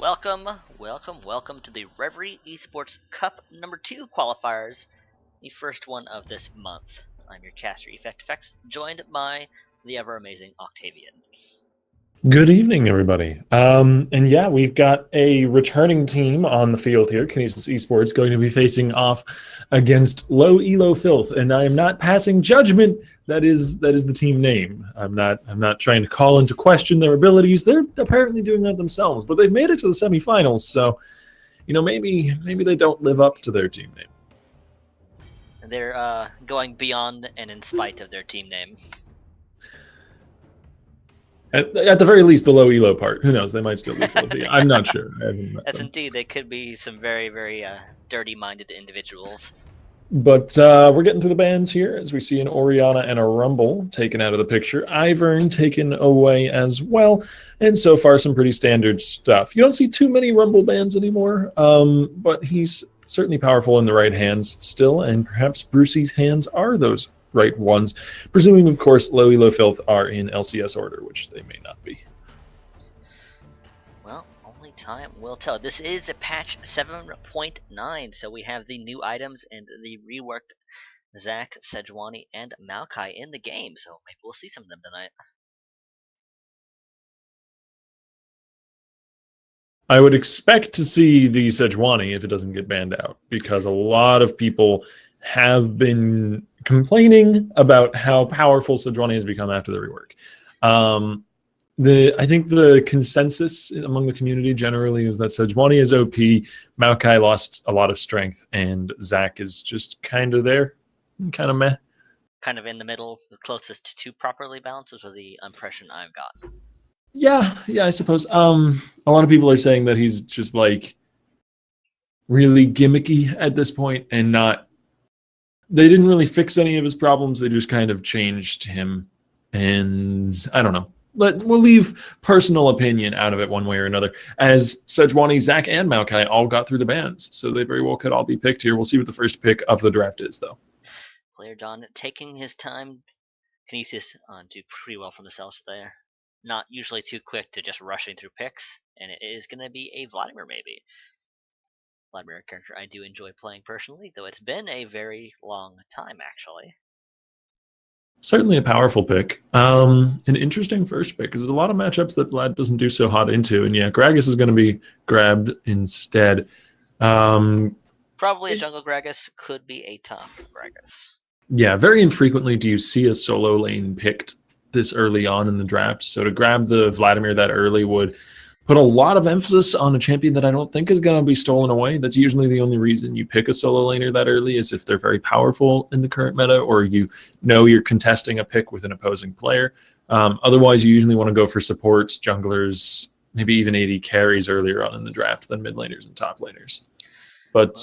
welcome to the Reverie Esports Cup number 2 qualifiers, the first one of this month. I'm your caster, Effect, joined by the ever amazing Octavian. Good evening, everybody. And yeah, we've got a returning team on the field here. Kinesis Esports going to be facing off against Low Elo Filth, and I am not passing judgment. That is the team name. I'm not trying to call into question their abilities. They're apparently doing that themselves, but they've made it to the semifinals, so maybe they don't live up to their team name. They're going beyond and in spite of their team name. At the very least, the low elo part. Who knows? They might still be filthy. I'm not sure. That's indeed. They could be some very, very dirty-minded individuals. But we're getting through the bans here as we see an Oriana and a Rumble taken out of the picture. Ivern taken away as well. And so far, some pretty standard stuff. You don't see too many Rumble bans anymore, but he's certainly powerful in the right hands still, and perhaps Brucey's hands are those right ones, presuming, of course, Low Elo Filth are in LCS order, which they may not be. Well, only time will tell. This is a patch 7.9, so we have the new items and the reworked Zac, Sejuani, and Maokai in the game, so maybe we'll see some of them tonight. I would expect to see the Sejuani if it doesn't get banned out, because a lot of people have been complaining about how powerful Sejuani has become after the rework. I think the consensus among the community generally is that Sejuani is OP, Maokai lost a lot of strength, and Zac is just kind of there, kind of meh. Kind of in the middle, the closest to properly balanced is the impression I've got. Yeah, I suppose. A lot of people are saying that he's just like really gimmicky at this point, and they didn't really fix any of his problems. They just kind of changed him, and I don't know. We'll leave personal opinion out of it one way or another, as Sejuani, Zac, and Maokai all got through the bans, so they very well could all be picked here. We'll see what the first pick of the draft is, though. Player John taking his time. Kinesis do pretty well from the cells there. Not usually too quick to just rushing through picks, and it is going to be a Vladimir maybe. Vladimir, a character I do enjoy playing personally, though it's been a very long time, actually. Certainly a powerful pick. An interesting first pick, because there's a lot of matchups that Vlad doesn't do so hot into, and yeah, Gragas is going to be grabbed instead. Probably a jungle Gragas, could be a top Gragas. Yeah, very infrequently do you see a solo lane picked this early on in the draft, so to grab the Vladimir that early would put a lot of emphasis on a champion that I don't think is going to be stolen away. That's usually the only reason you pick a solo laner that early, is if they're very powerful in the current meta, or you know you're contesting a pick with an opposing player. Otherwise, you usually want to go for supports, junglers, maybe even AD carries earlier on in the draft than mid laners and top laners. But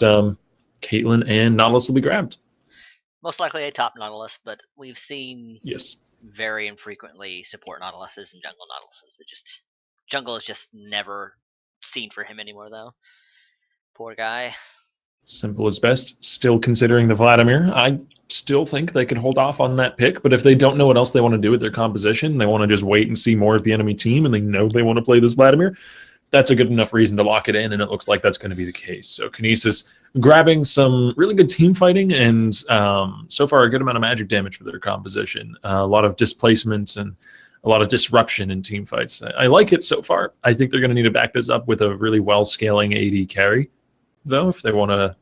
Caitlyn and Nautilus will be grabbed. Most likely a top Nautilus, but we've seen yes, very infrequently support Nautiluses and jungle Nautiluses. Jungle is just never seen for him anymore, though. Poor guy. Simple as best. Still considering the Vladimir. I still think they could hold off on that pick, but if they don't know what else they want to do with their composition, they want to just wait and see more of the enemy team, and they know they want to play this Vladimir, that's a good enough reason to lock it in, and it looks like that's going to be the case. So Kinesis grabbing some really good team fighting, and so far a good amount of magic damage for their composition. A lot of displacement and a lot of disruption in team fights. I like it so far. I think they're going to need to back this up with a really well-scaling AD carry, though, if they want to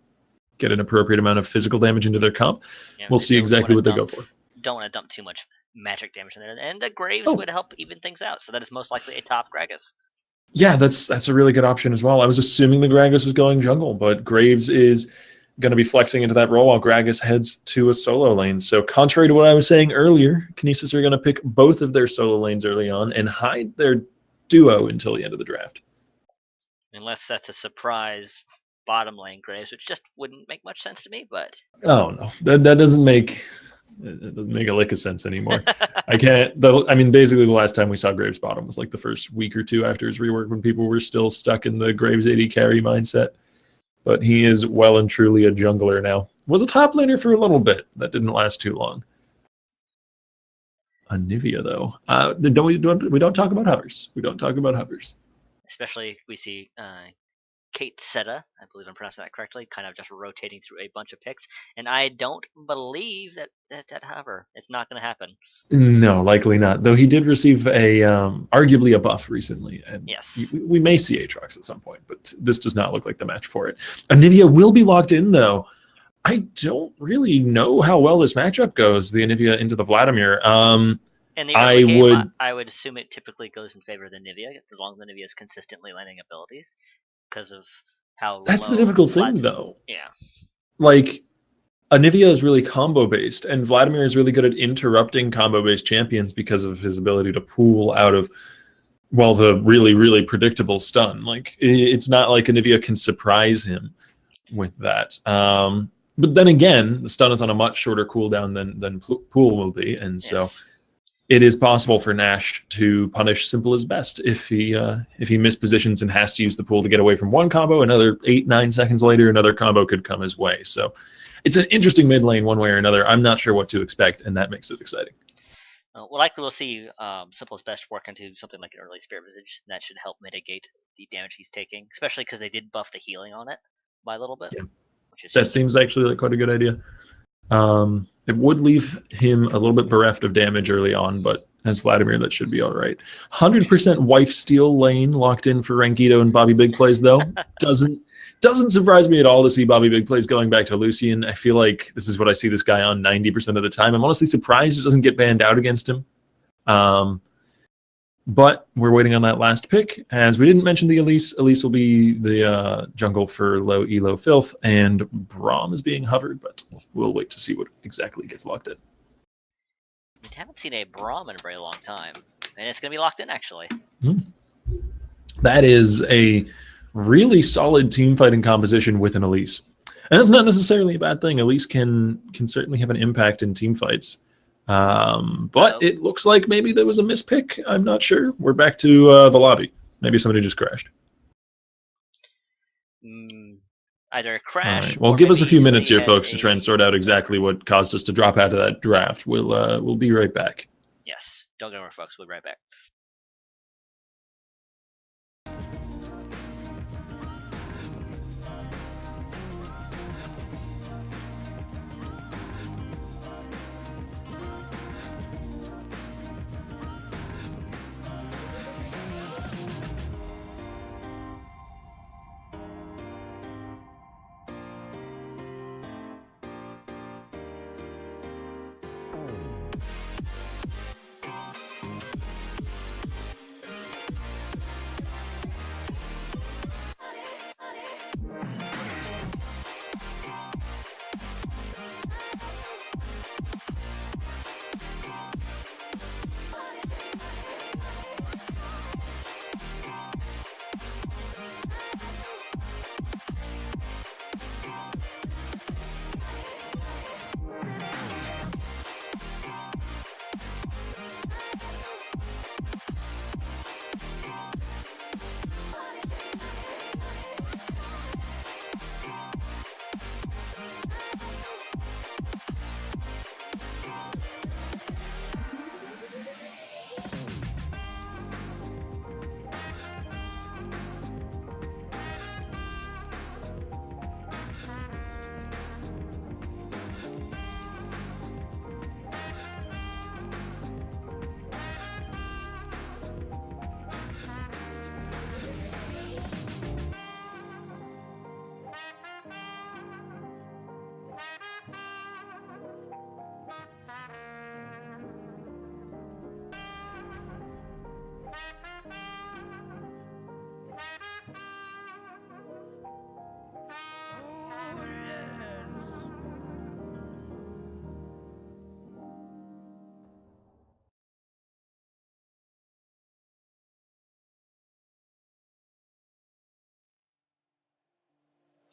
get an appropriate amount of physical damage into their comp. Yeah, we'll see exactly what they go for. Don't want to dump too much magic damage in there. And the Graves would help even things out, so that is most likely a top Gragas. Yeah, that's a really good option as well. I was assuming the Gragas was going jungle, but Graves is going to be flexing into that role while Gragas heads to a solo lane. So contrary to what I was saying earlier, Kinesis are going to pick both of their solo lanes early on and hide their duo until the end of the draft. Unless that's a surprise bottom lane Graves, which just wouldn't make much sense to me, but... Oh, no. That doesn't make a lick of sense anymore. I can't... basically the last time we saw Graves bottom was like the first week or two after his rework, when people were still stuck in the Graves AD carry mindset. But he is well and truly a jungler now. Was a top laner for a little bit. That didn't last too long. Anivia, though. We don't talk about hovers. We don't talk about hovers. especially we see Kate Seta, I believe I'm pronouncing that correctly, kind of just rotating through a bunch of picks, and I don't believe that however, it's not going to happen. No, likely not. Though he did receive a arguably a buff recently, and Yes. we may see Aatrox at some point, but this does not look like the match for it. Anivia will be locked in, though. I don't really know how well this matchup goes, the Anivia into the Vladimir. In the early game, would I would assume it typically goes in favor of the Anivia, as long as Anivia is consistently landing abilities, because of how that's low the difficult Vlad's, thing, though. Yeah. Like, Anivia is really combo based, and Vladimir is really good at interrupting combo based champions because of his ability to pool out of, well, the really, really predictable stun. Like, it's not like Anivia can surprise him with that. But then again, the stun is on a much shorter cooldown than Pool will be, and so Yes. it is possible for Nash to punish Simple as best if he mispositions and has to use the pool to get away from one combo. Another 8-9 seconds later, another combo could come his way. So it's an interesting mid lane one way or another. I'm not sure what to expect, and that makes it exciting. Well, likely we'll see Simple as best work into something like an early Spirit Visage. That should help mitigate the damage he's taking, especially because they did buff the healing on it by a little bit. Yeah. Which is That seems actually like quite a good idea. It would leave him a little bit bereft of damage early on, but as Vladimir, that should be all right. 100% wife steal lane locked in for Rankito and Bobby Big Plays, though. Doesn't surprise me at all to see Bobby Big Plays going back to Lucian. I feel like this is what I see this guy on 90% of the time. I'm honestly surprised it doesn't get banned out against him. But we're waiting on that last pick. As we didn't mention the Elise. Elise will be the jungle for low elo filth, and Braum is being hovered, but we'll wait to see what exactly gets locked in. We haven't seen a Braum in a very long time, and it's going to be locked in, actually. That is a really solid team fighting composition with an Elise. And that's not necessarily a bad thing. Elise can certainly have an impact in team fights. But it looks like maybe there was a mispick. I'm not sure. We're back to the lobby. Maybe somebody just crashed. Either a crash. Right. Well, give us a few minutes here, folks, to try and sort out exactly what caused us to drop out of that draft. We'll be right back. Yes. Don't go anywhere, folks. We'll be right back.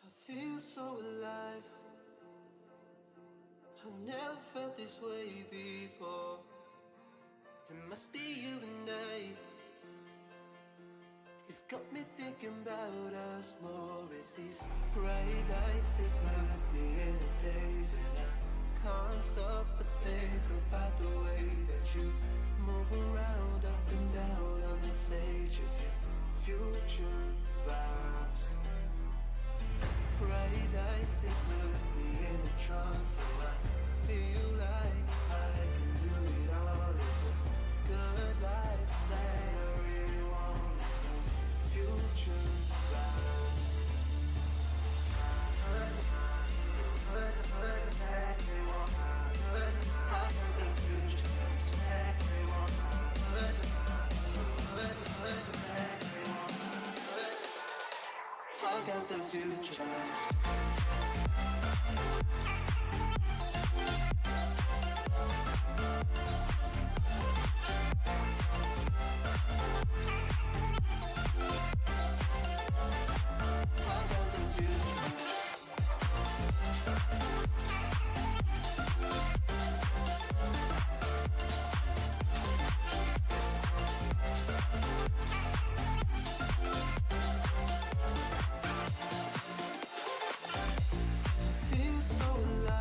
I feel so alive. I've never felt this way before. It must be you and I. It's got me thinking about us more. It's these bright lights that put me in a daze, and I can't stop but think about the way that you move around, up and down on that stage. As you future vibes. Bright lights, it put me in a trance, so I feel like I can do it all. It's a good life that I really want. It's those future vibes. I got the future vibes. Feel so alive.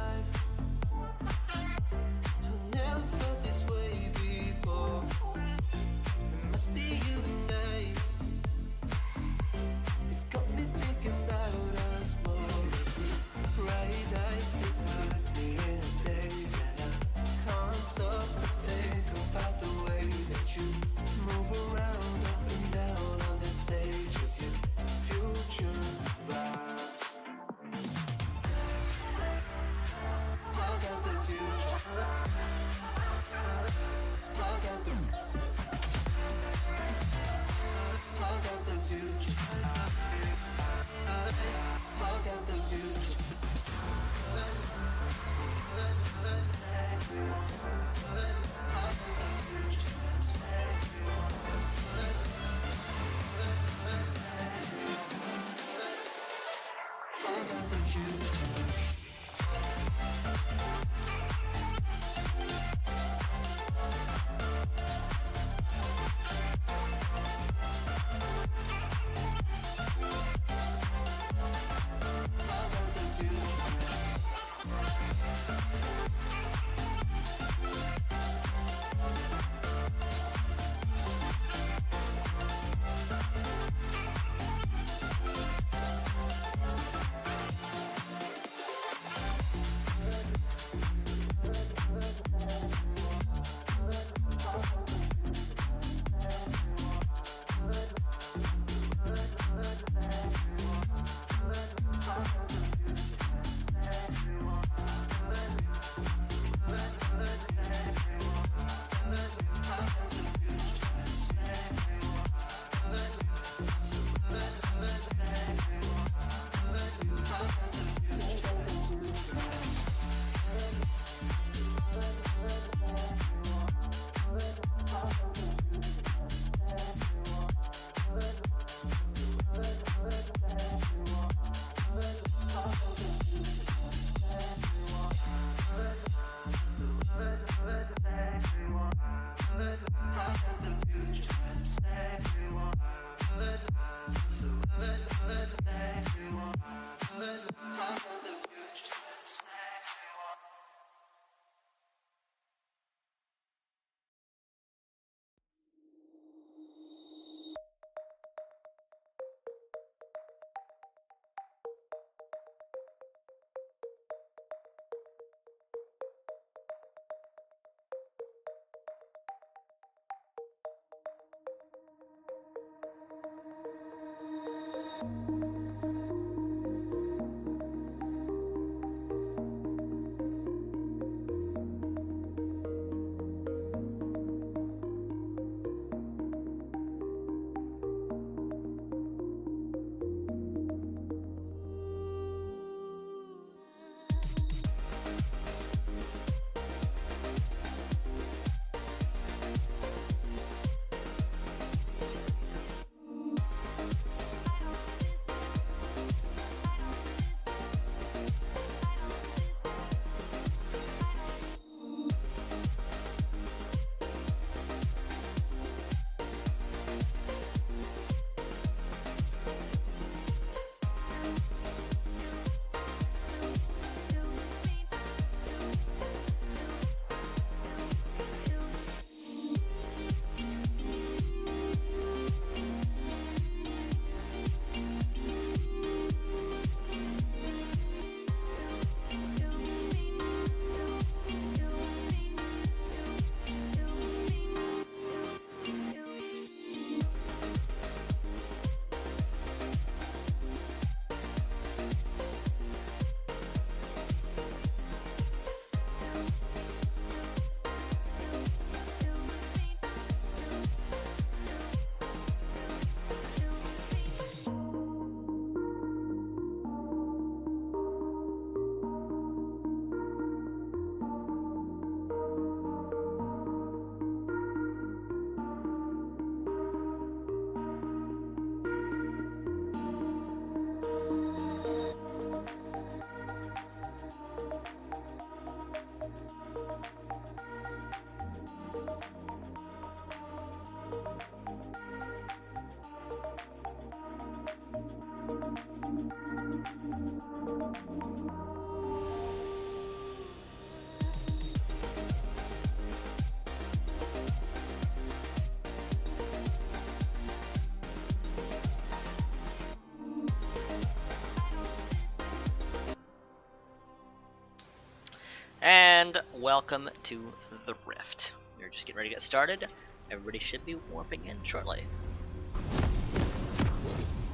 And welcome to the Rift. We're just getting ready to get started. Everybody should be warping in shortly.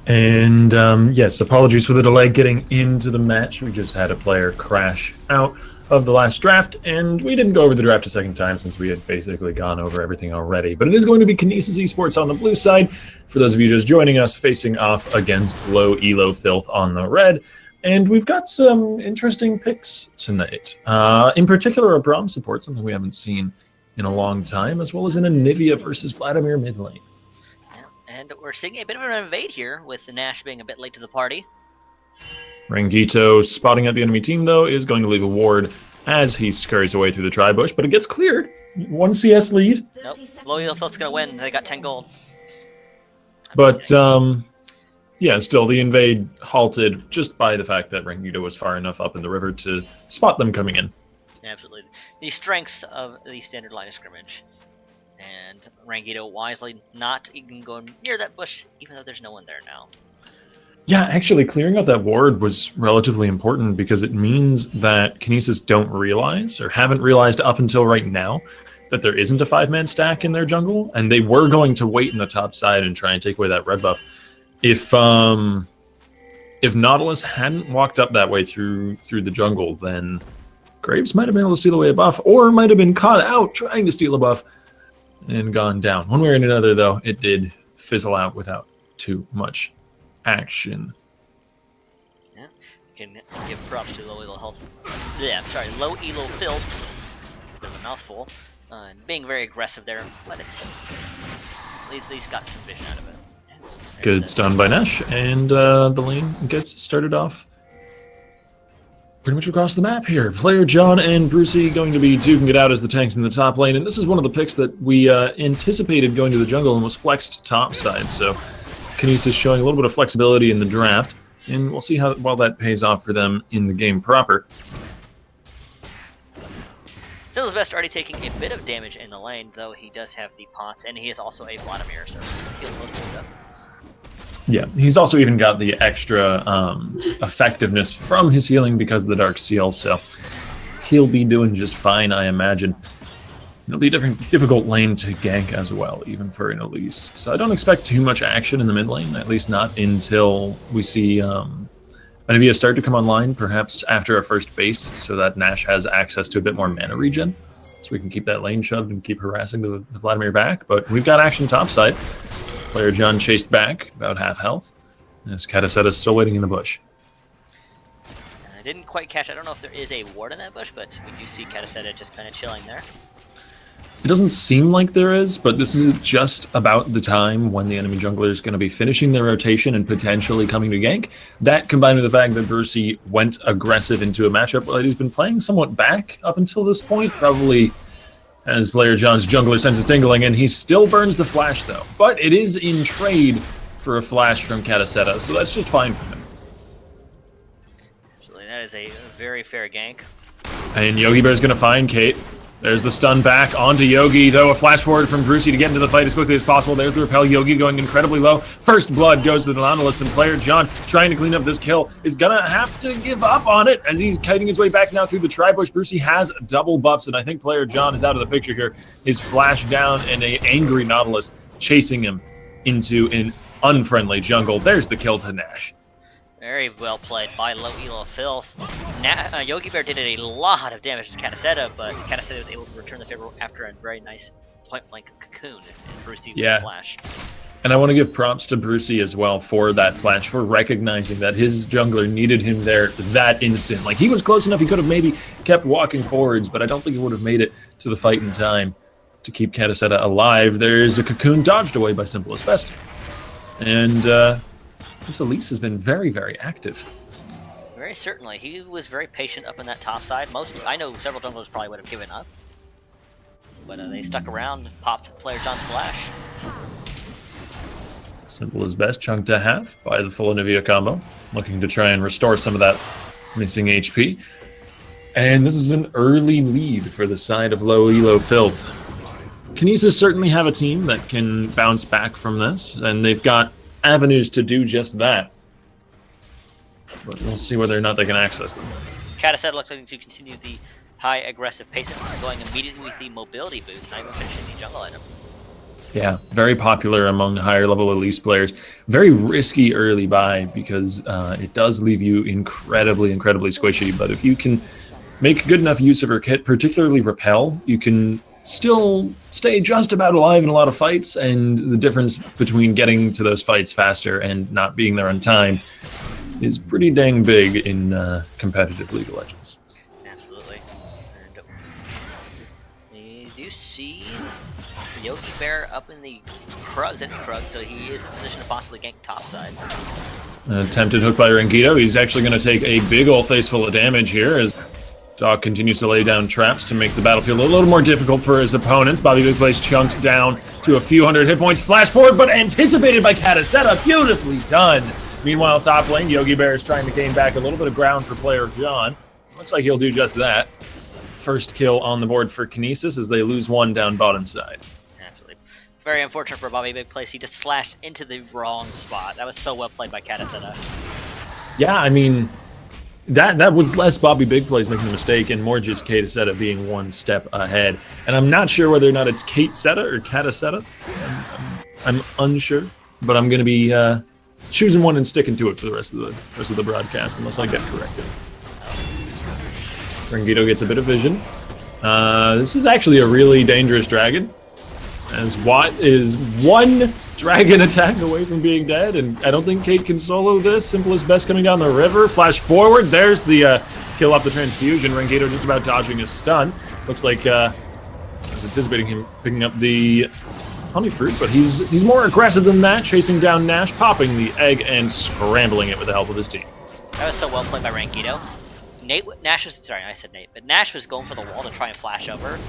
And yes, apologies for the delay getting into the match. We just had a player crash out of the last draft, and we didn't go over the draft a second time since we had basically gone over everything already. But it is going to be Kinesis Esports on the blue side. For those of you just joining us, facing off against Low Elo Filth on the red. And we've got some interesting picks tonight. In particular, a Braum support, something we haven't seen in a long time, as well as an Anivia versus Vladimir mid lane. And we're seeing a bit of an invade here, with Nash being a bit late to the party. Rangito spotting at the enemy team, though, is going to leave a ward as he scurries away through the tri-bush, but it gets cleared. 1 CS lead. Nope, Low Elo Filth's gonna win. They got 10 gold. But, yeah, still, the invade halted just by the fact that Rangito was far enough up in the river to spot them coming in. Absolutely. The strengths of the standard line of scrimmage. And Rangito wisely not even going near that bush, even though there's no one there now. Yeah, actually, clearing out that ward was relatively important because it means that Kinesis don't realize, or haven't realized up until right now, that there isn't a 5-man stack in their jungle, and they were going to wait in the top side and try and take away that red buff. If Nautilus hadn't walked up that way through the jungle, then Graves might have been able to steal away a buff, or might have been caught out trying to steal a buff and gone down. One way or another, though, it did fizzle out without too much action. Yeah, you can give props to Low Elo Health. Yeah, sorry, Low Elo Filth. Bit of a mouthful. Being very aggressive there, but it's at least got some vision out of it. Good stun by Nash, and the lane gets started off pretty much across the map here. Player John and Brucey going to be duking it out as the tanks in the top lane, and this is one of the picks that we anticipated going to the jungle and was flexed top side, so Kinesis showing a little bit of flexibility in the draft, and we'll see how well that pays off for them in the game proper. Still Best already taking a bit of damage in the lane, though he does have the pots, and he is also a Vladimir, so he'll most of it up. Yeah, he's also even got the extra effectiveness from his healing because of the Dark Seal, so he'll be doing just fine, I imagine. It'll be a difficult lane to gank as well, even for an Elise. So I don't expect too much action in the mid lane, at least not until we see Anivia start to come online, perhaps after our first base, so that Nash has access to a bit more mana regen, so we can keep that lane shoved and keep harassing the Vladimir back. But we've got action topside. Player John chased back, about half health, as Kataseta still waiting in the bush. I didn't quite catch, I don't know if there is a ward in that bush, but we do see Kataseta just kind of chilling there. It doesn't seem like there is, but this is just about the time when the enemy jungler is going to be finishing their rotation and potentially coming to gank. That, combined with the fact that Brucey went aggressive into a matchup that he's been playing somewhat back up until this point, probably as player John's jungler senses tingling, and he still burns the flash though. But it is in trade for a flash from Kataseta, so that's just fine for him. Absolutely, that is a very fair gank. And Yogi Bear's going to find Kate. There's the stun back onto Yogi, though a flash forward from Brucey to get into the fight as quickly as possible. There's the repel. Yogi going incredibly low. First blood goes to the Nautilus, and player John, trying to clean up this kill, is gonna have to give up on it as he's kiting his way back now through the tri-bush. Brucey has double buffs, and I think player John is out of the picture here. His flash down and an angry Nautilus chasing him into an unfriendly jungle. There's the kill to Nash. Very well played by Low Elo Filth. Yogi Bear did a lot of damage to Kataseta, but Kataseta was able to return the favor after a very nice point-blank cocoon and Brucey with the flash. And I want to give props to Brucey as well for that flash, for recognizing that his jungler needed him there that instant. Like, he was close enough, he could have maybe kept walking forwards, but I don't think he would have made it to the fight in time to keep Kataseta alive. There's a cocoon dodged away by Simplest Best. And this Elise has been very, very active. Very certainly. He was very patient up in that top side. I know several junglers probably would have given up. But they stuck around and popped player John's flash. Simplest Best chunked to half by the full Anivia combo, looking to try and restore some of that missing HP. And this is an early lead for the side of Low Elo Filth. Kinesis certainly have a team that can bounce back from this, and they've got avenues to do just that. But we'll see whether or not they can access them. Kataseta looking to continue the high aggressive pace and going immediately with the mobility boost, not even finishing the jungle item. Yeah, very popular among higher level Elise players. Very risky early buy because it does leave you incredibly squishy. But if you can make good enough use of her kit, particularly Repel, you can still stay just about alive in a lot of fights. And the difference between getting to those fights faster and not being there on time is pretty dang big in competitive League of Legends. Absolutely. And we do see Yogi Bear up in the Krugs, so he is in position to possibly gank topside. Attempted hook by Rangito. He's actually going to take a big ol' face full of damage here as Doc continues to lay down traps to make the battlefield a little more difficult for his opponents. Bobby Big Place chunked down to a few hundred hit points. Flash forward, but anticipated by Kataseta. Beautifully done. Meanwhile, top lane, Yogi Bear is trying to gain back a little bit of ground for player John. Looks like he'll do just that. First kill on the board for Kinesis as they lose one down bottom side. Very unfortunate for Bobby Big Place. He just flashed into the wrong spot. That was so well played by Kataseta. Yeah, I mean, that was less Bobby Big Place making the mistake and more just Kataseta being one step ahead. And I'm not sure whether or not it's Kate Seta or Kataseta. I'm unsure, but I'm going to be choosing one and sticking to it for the rest of the broadcast unless I get corrected. Rangito gets a bit of vision. This is actually a really dangerous dragon, as Watt is one dragon attack away from being dead, and I don't think Kate can solo this. Simplest Best coming down the river. Flash forward. There's the kill off the transfusion. Rangito just about dodging his stun. Looks like I was anticipating him picking up the honey fruit, but he's more aggressive than that, chasing down Nash, popping the egg, and scrambling it with the help of his team. That was so well played by Rangito. Nash was going for the wall to try and flash over,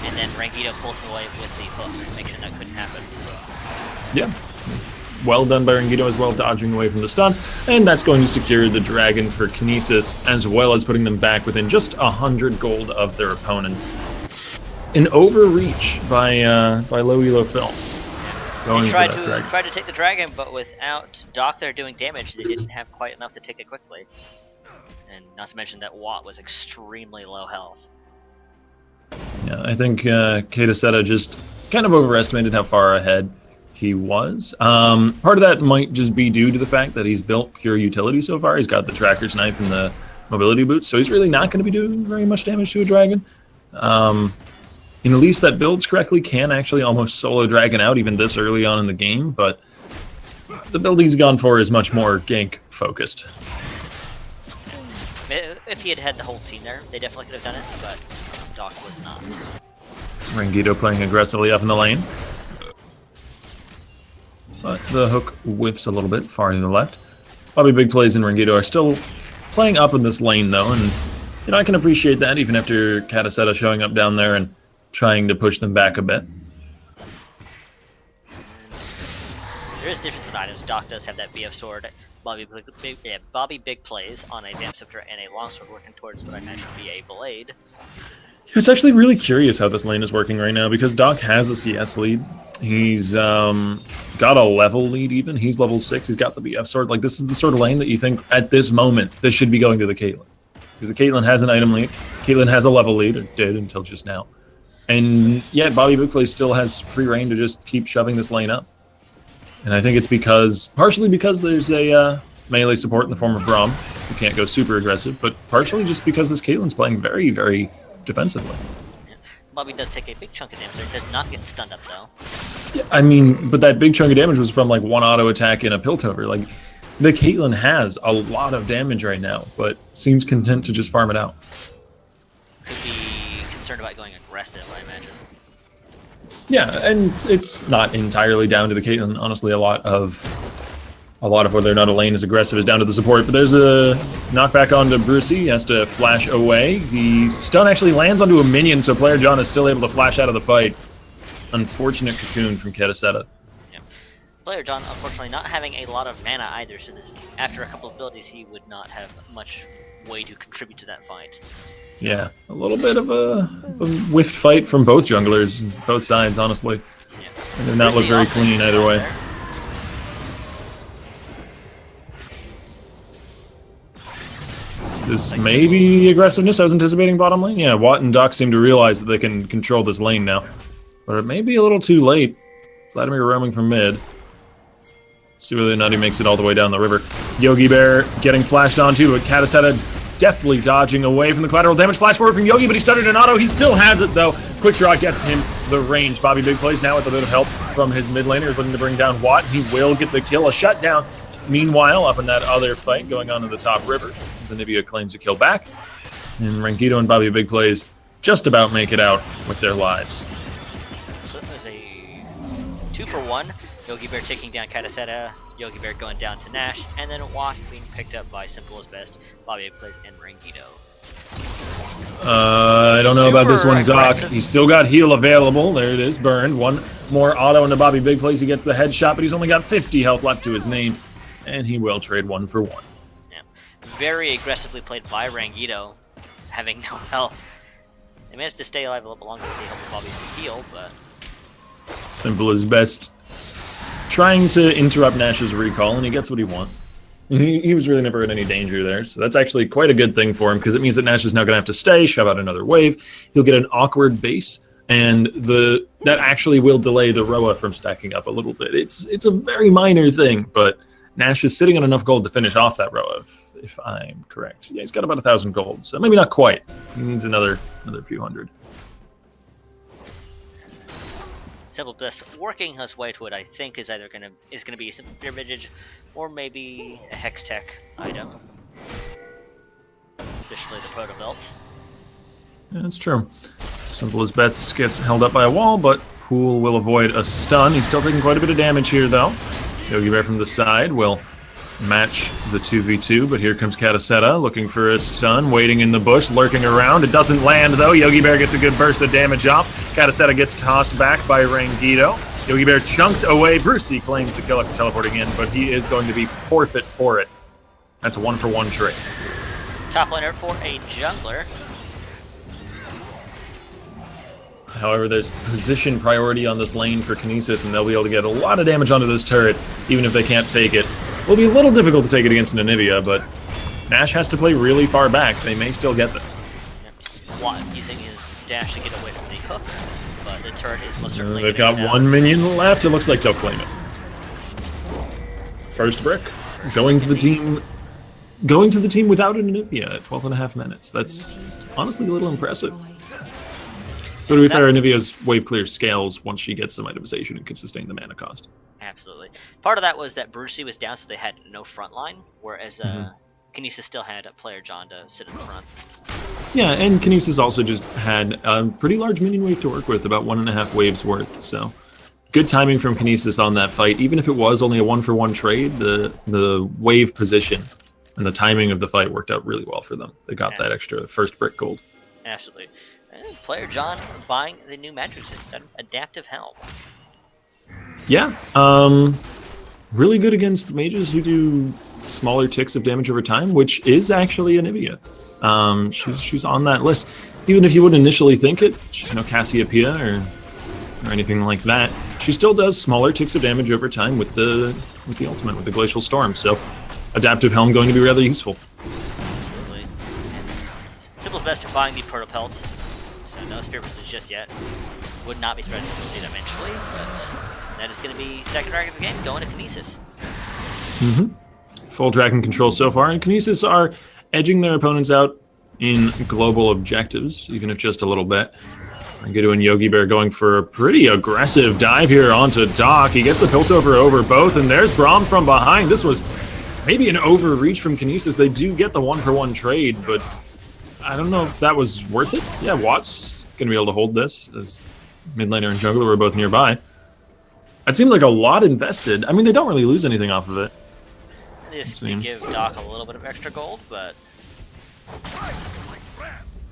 and then Rangito pulls him away with the hook, making sure that couldn't happen. Yeah. Well done by Rangito as well, dodging away from the stun, and that's going to secure the dragon for Kinesis, as well as putting them back within just 100 gold of their opponents. An overreach by Low Elo Phil. They tried to take the dragon, but without Doc there doing damage, they didn't have quite enough to take it quickly. And not to mention that Watt was extremely low health. Yeah, I think Kataseta just kind of overestimated how far ahead he was. Part of that might just be due to the fact that he's built pure utility so far. He's got the Tracker's Knife and the mobility boots, so he's really not going to be doing very much damage to a dragon. In Elise that builds correctly can actually almost solo dragon out even this early on in the game, but the build he's gone for is much more gank focused. If he had had the whole team there, they definitely could have done it, but Doc was not. Rangito playing aggressively up in the lane. But the hook whiffs a little bit far to the left. Bobby Big Plays and Rangito are still playing up in this lane though, and you know I can appreciate that even after Kataseta showing up down there and trying to push them back a bit. There is difference in items. Doc does have that BF sword. Bobby Big Plays on a Damn Scepter and a longsword working towards what I imagine to be a blade. It's actually really curious how this lane is working right now because Doc has a CS lead. He's got a level lead even. He's level 6. He's got the BF sword. Like, this is the sort of lane that you think at this moment this should be going to the Caitlyn. Because the Caitlyn has an item lead. Caitlyn has a level lead, or did until just now. And yet Bobby Big Play still has free reign to just keep shoving this lane up. And I think it's partially because there's a melee support in the form of Braum, who can't go super aggressive, but partially just because this Caitlyn's playing very, very defensively. Yeah. Bobby does take a big chunk of damage there. He does not get stunned up though. Yeah, I mean, but that big chunk of damage was from like one auto attack in a Piltover. Like, the Caitlyn has a lot of damage right now, but seems content to just farm it out. Could be concerned about going aggressive, I imagine. Yeah, and it's not entirely down to the Caitlyn. Honestly, a lot of whether or not a lane is aggressive is down to the support. But there's a knockback onto Brucey. He has to flash away. The stun actually lands onto a minion, so player John is still able to flash out of the fight. Unfortunate cocoon from Kataseta. Yeah. Player John, unfortunately, not having a lot of mana either, so this, after a couple of abilities, he would not have much way to contribute to that fight. Yeah, a little bit of a whiffed fight from both junglers, both sides, honestly. Yeah. It did not look very clean either way. There. This may be aggressiveness. I was anticipating bottom lane. Yeah, Watt and Doc seem to realize that they can control this lane now. But it may be a little too late. Vladimir roaming from mid. See whether or not he makes it all the way down the river. Yogi Bear getting flashed onto, but Kataseta deftly dodging away from the collateral damage. Flash forward from Yogi, but he started an auto. He still has it, though. Quick draw gets him the range. Bobby Big plays now with a bit of help from his mid laner. He's looking to bring down Watt. He will get the kill, a shutdown. Meanwhile, up in that other fight going on in the top river, Zenivia claims a kill back. And Rangido and Bobby Big plays just about make it out with their lives. So it was a 2-for-1. Yogi Bear taking down Kataseta, Yogi Bear going down to Nash, and then Watt being picked up by Simple as Best, Bobby Big plays, and Rangido. I don't know about this one, Doc. He's still got heal available. There it is, burned. One more auto into Bobby Big plays. He gets the headshot, but he's only got 50 health left to his name, and he will trade 1 for 1. Yeah. Very aggressively played by Rangido, having no health. They managed to stay alive a little bit longer with the help of Bobby's heal, but... Simple as Best. Trying to interrupt Nash's recall, and he gets what he wants. He was really never in any danger there, so that's actually quite a good thing for him, because it means that Nash is now going to have to stay, shove out another wave. He'll get an awkward base, and that actually will delay the Roa from stacking up a little bit. It's a very minor thing, but Nash is sitting on enough gold to finish off that Roa, if I'm correct. Yeah, he's got about 1,000 gold, so maybe not quite. He needs another few hundred. Simple Best working his way to what I think is either gonna be a Simple Beer Vintage or maybe a Hex Tech item. Especially the Proto Belt. Yeah, that's true. Simple as Best gets held up by a wall, but Pool will avoid a stun. He's still taking quite a bit of damage here, though. Yogi Bear from the side will match the 2v2, but here comes Kataseta looking for a stun, waiting in the bush, lurking around. It doesn't land, though. Yogi Bear gets a good burst of damage off. Kataseta gets tossed back by Rangido. Yogi Bear chunked away. Brucey claims the kill after teleporting in, but he is going to be forfeit for it. That's a 1-for-1 trade. Top laner for a jungler. However, there's position priority on this lane for Kinesis, and they'll be able to get a lot of damage onto this turret, even if they can't take it. It'll be a little difficult to take it against Anivia, but Nash has to play really far back. They may still get this. Yep. Watt using his dash to get away from the hook, but the turret is most certainly... They've got one minion left. It looks like they'll claim it. First brick. Going to the team without an Anivia at 12.5 minutes. That's honestly a little impressive. But to be fair, Anivia's wave clear scales once she gets some itemization and can sustain the mana cost. Absolutely. Part of that was that Brucey was down, so they had no front line, whereas Kinesis still had a player John to sit in the front. Yeah, and Kinesis also just had a pretty large minion wave to work with, about 1.5 waves worth, so good timing from Kinesis on that fight. Even if it was only a 1-for-1 trade, the wave position and the timing of the fight worked out really well for them. They got that extra first brick gold. Absolutely. And player John buying the new magic system, Adaptive Helm. Yeah, really good against mages who do smaller ticks of damage over time, which is actually Anivia. She's on that list. Even if you wouldn't initially think it, she's no Cassiopeia or anything like that. She still does smaller ticks of damage over time with the ultimate, with the Glacial Storm. So, Adaptive Helm going to be rather useful. Absolutely. Simple Best buying the Proto Pelt. So no Spirit Resistance just yet. Would not be spreading it eventually, but that is going to be second dragon of the game going to Kinesis. Full dragon control so far, and Kinesis are edging their opponents out in global objectives, even if just a little bit. Rangido and Yogi Bear going for a pretty aggressive dive here onto Doc. He gets the Piltover over both, and there's Braum from behind. This was maybe an overreach from Kinesis. They do get the 1-for-1 trade, but I don't know if that was worth it. Yeah, Watt's going to be able to hold this, as mid laner and jungler were both nearby. That seemed like a lot invested. I mean, they don't really lose anything off of it. This would give Doc a little bit of extra gold, but...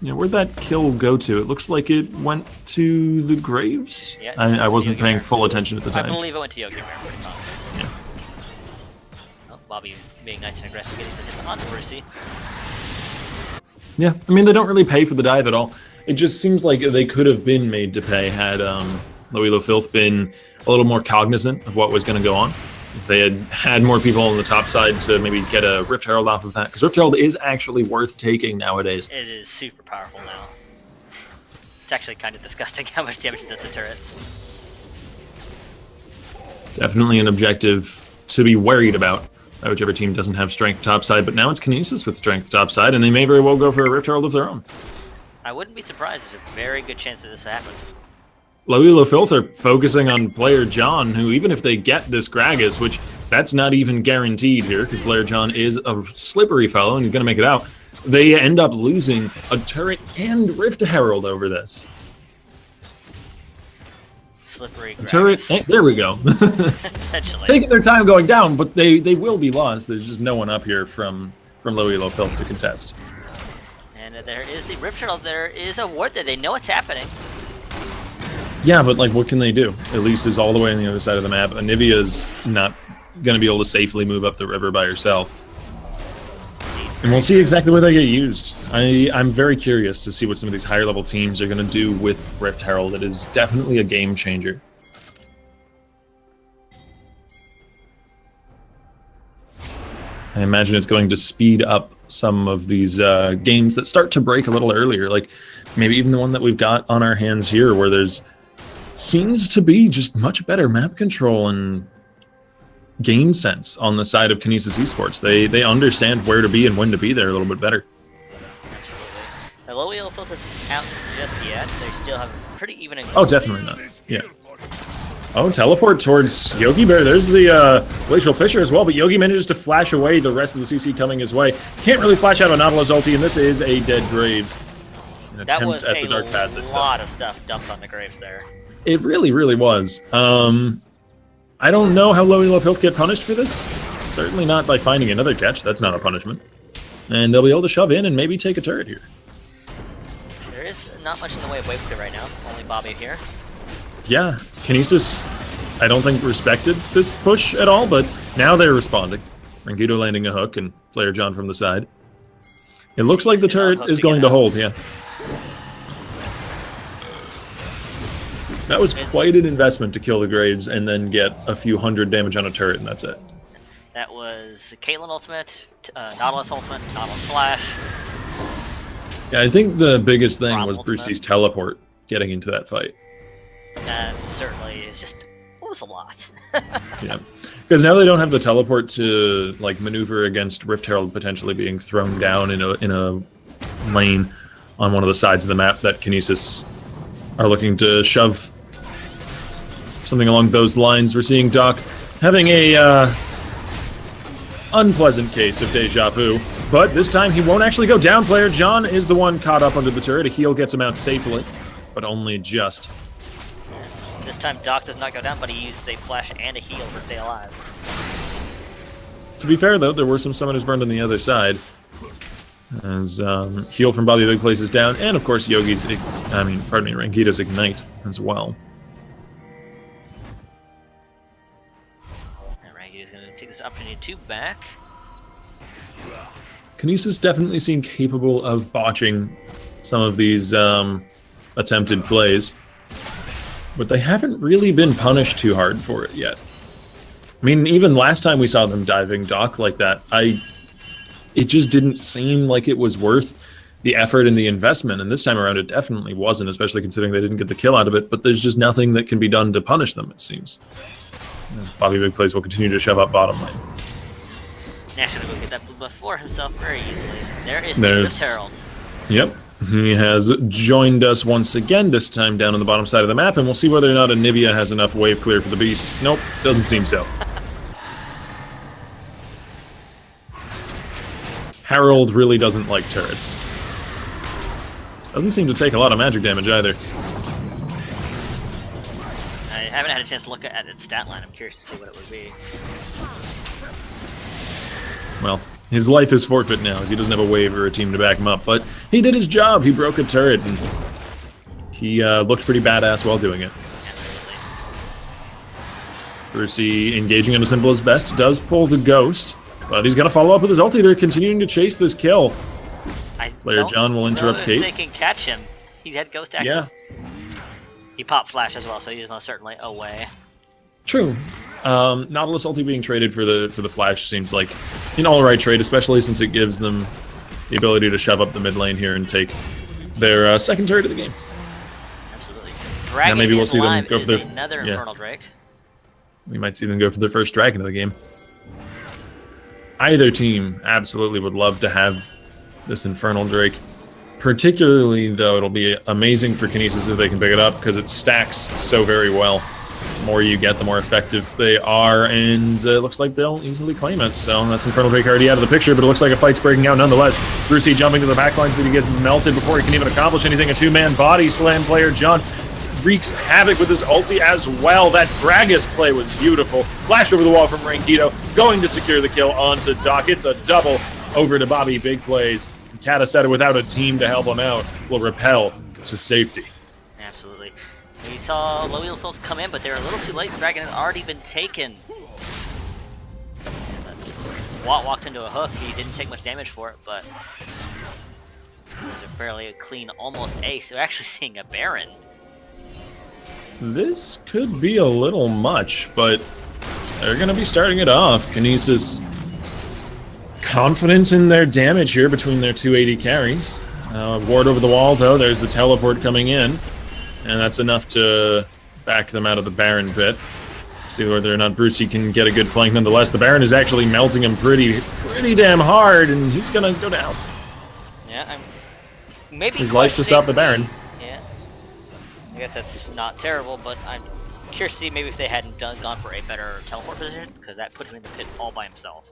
Yeah, where'd that kill go to? It looks like it went to the graves? Yeah, I wasn't paying full attention at the time. I believe it went to Yogi Bear. Yeah. Oh, Bobby being nice and aggressive, getting the hits on Brucey. Yeah, I mean, they don't really pay for the dive at all. It just seems like they could have been made to pay had Loilo Filth been a little more cognizant of what was going to go on. If they had more people on the top side to maybe get a Rift Herald off of that, because Rift Herald is actually worth taking nowadays. It is super powerful now. It's actually kind of disgusting how much damage it does to turrets. Definitely an objective to be worried about by whichever team doesn't have strength topside, but now it's Kinesis with strength topside, and they may very well go for a Rift Herald of their own. I wouldn't be surprised. There's a very good chance that this happens. Low Filth are focusing on player John, who even if they get this Gragas, which that's not even guaranteed here, because player John is a slippery fellow and he's going to make it out, they end up losing a turret and Rift Herald over this. Slippery turret. There we go. Potentially. Taking their time going down, but they will be lost. There's just no one up here from Low Filth to contest. And there is the Rift Herald. There is a ward there. They know it's happening. Yeah, but like, what can they do? Elise is all the way on the other side of the map. Anivia's not going to be able to safely move up the river by herself. And we'll see exactly where they get used. I'm very curious to see what some of these higher level teams are going to do with Rift Herald. It is definitely a game changer. I imagine it's going to speed up some of these games that start to break a little earlier. Like maybe even the one that we've got on our hands here, where there's seems to be just much better map control and game sense on the side of Kinesis Esports. They understand where to be and when to be there a little bit better. Absolutely. The Low Elo Filth isn't out just yet. They still have a pretty even. Oh, definitely not. Yeah. Oh, teleport towards Yogi Bear. There's the Glacial Fissure as well, but Yogi manages to flash away the rest of the CC coming his way. Can't really flash out of a Nautilus ulti, and this is a dead Graves. An that attempt was at the Dark Passage. A lot of stuff dumped on the Graves there. It really, really was. I don't know how Low Elo Filth get punished for this. Certainly not by finding another catch. That's not a punishment. And they'll be able to shove in and maybe take a turret here. There is not much in the way of wave clear right now. Only Bobby here. Yeah, Kinesis, I don't think respected this push at all, but now they're responding. Rangido landing a hook and player John from the side. It looks like the turret is going to hold, yeah. That was quite an investment to kill the Graves and then get a few hundred damage on a turret, and that's it. That was Caitlyn ultimate, Nautilus ultimate, Nautilus flash. Yeah, I think the biggest thing was ultimate. Brucey's teleport getting into that fight. That certainly is just, it was a lot. Yeah, because now they don't have the teleport to like maneuver against Rift Herald potentially being thrown down in a lane on one of the sides of the map that Kinesis are looking to shove. Something along those lines. We're seeing Doc having a unpleasant case of deja vu, but this time he won't actually go down. Player John is the one caught up under the turret. A heal gets him out safely, but only just. This time Doc does not go down, but he uses a flash and a heal to stay alive. To be fair, though, there were some summoners burned on the other side. As heal from Bobby Big Place is down, and of course Yogi's, Rangido's Ignite as well. And Rangido's going to take this opportunity to back. Kinesis definitely seem capable of botching some of these attempted plays, but they haven't really been punished too hard for it yet. I mean, even last time we saw them diving Doc like that, it just didn't seem like it was worth the effort and the investment, and this time around it definitely wasn't, especially considering they didn't get the kill out of it, but there's just nothing that can be done to punish them, it seems. As Bobby Big Plays will continue to shove up bottom lane. Nash gonna go get that blue buff for himself very easily. There's the Herald. Yep. He has joined us once again, this time down on the bottom side of the map, and we'll see whether or not Anivia has enough wave clear for the beast. Nope, doesn't seem so. Harold really doesn't like turrets. Doesn't seem to take a lot of magic damage either. I haven't had a chance to look at its stat line. I'm curious to see what it would be. Well, his life is forfeit now, as he doesn't have a wave or a team to back him up, but he did his job. He broke a turret, and he looked pretty badass while doing it. Absolutely. Brucey, engaging in a simple as best, does pull the Ghost, but he's going to follow up with his ulti. They're continuing to chase this kill. Player John will interrupt Kate. They can catch him. He had Ghost active. Yeah. He popped Flash as well, so he's most certainly away. True. Nautilus ulti being traded for the flash seems like an alright trade, especially since it gives them the ability to shove up the mid lane here and take their second turret of the game. Absolutely. Dragon maybe we'll is see them live go is for their- another yeah. Infernal Drake. We might see them go for their first dragon of the game. Either team absolutely would love to have this Infernal Drake. Particularly, though, it'll be amazing for Kinesis if they can pick it up, because it stacks so very well. The more you get, the more effective they are, and it looks like they'll easily claim it. So that's Infernal Drake already out of the picture, but it looks like a fight's breaking out nonetheless. Brucey jumping to the backlines, but he gets melted before he can even accomplish anything. A two-man body slam player, John, wreaks havoc with his ulti as well. That Gragas play was beautiful. Flash over the wall from Rangito, going to secure the kill onto Doc. It's a double over to Bobby. Big plays. Kataseta, without a team to help him out, will repel to safety. Absolutely. We saw Low Elo Filth come in, but they're a little too late. The dragon had already been taken. Watt walked into a hook. He didn't take much damage for it, but it was a fairly clean, almost ace. We're actually seeing a Baron. This could be a little much, but they're going to be starting it off. Kinesis confident in their damage here between their two AD carries. Ward over the wall, though. There's the teleport coming in, and that's enough to back them out of the Baron pit. See whether or not Brucey can get a good flank nonetheless. The Baron is actually melting him pretty damn hard, and he's going to go down. Yeah, maybe his life to stop the Baron. Yeah, I guess that's not terrible, but I'm curious to see maybe if they hadn't gone for a better teleport position, because that put him in the pit all by himself.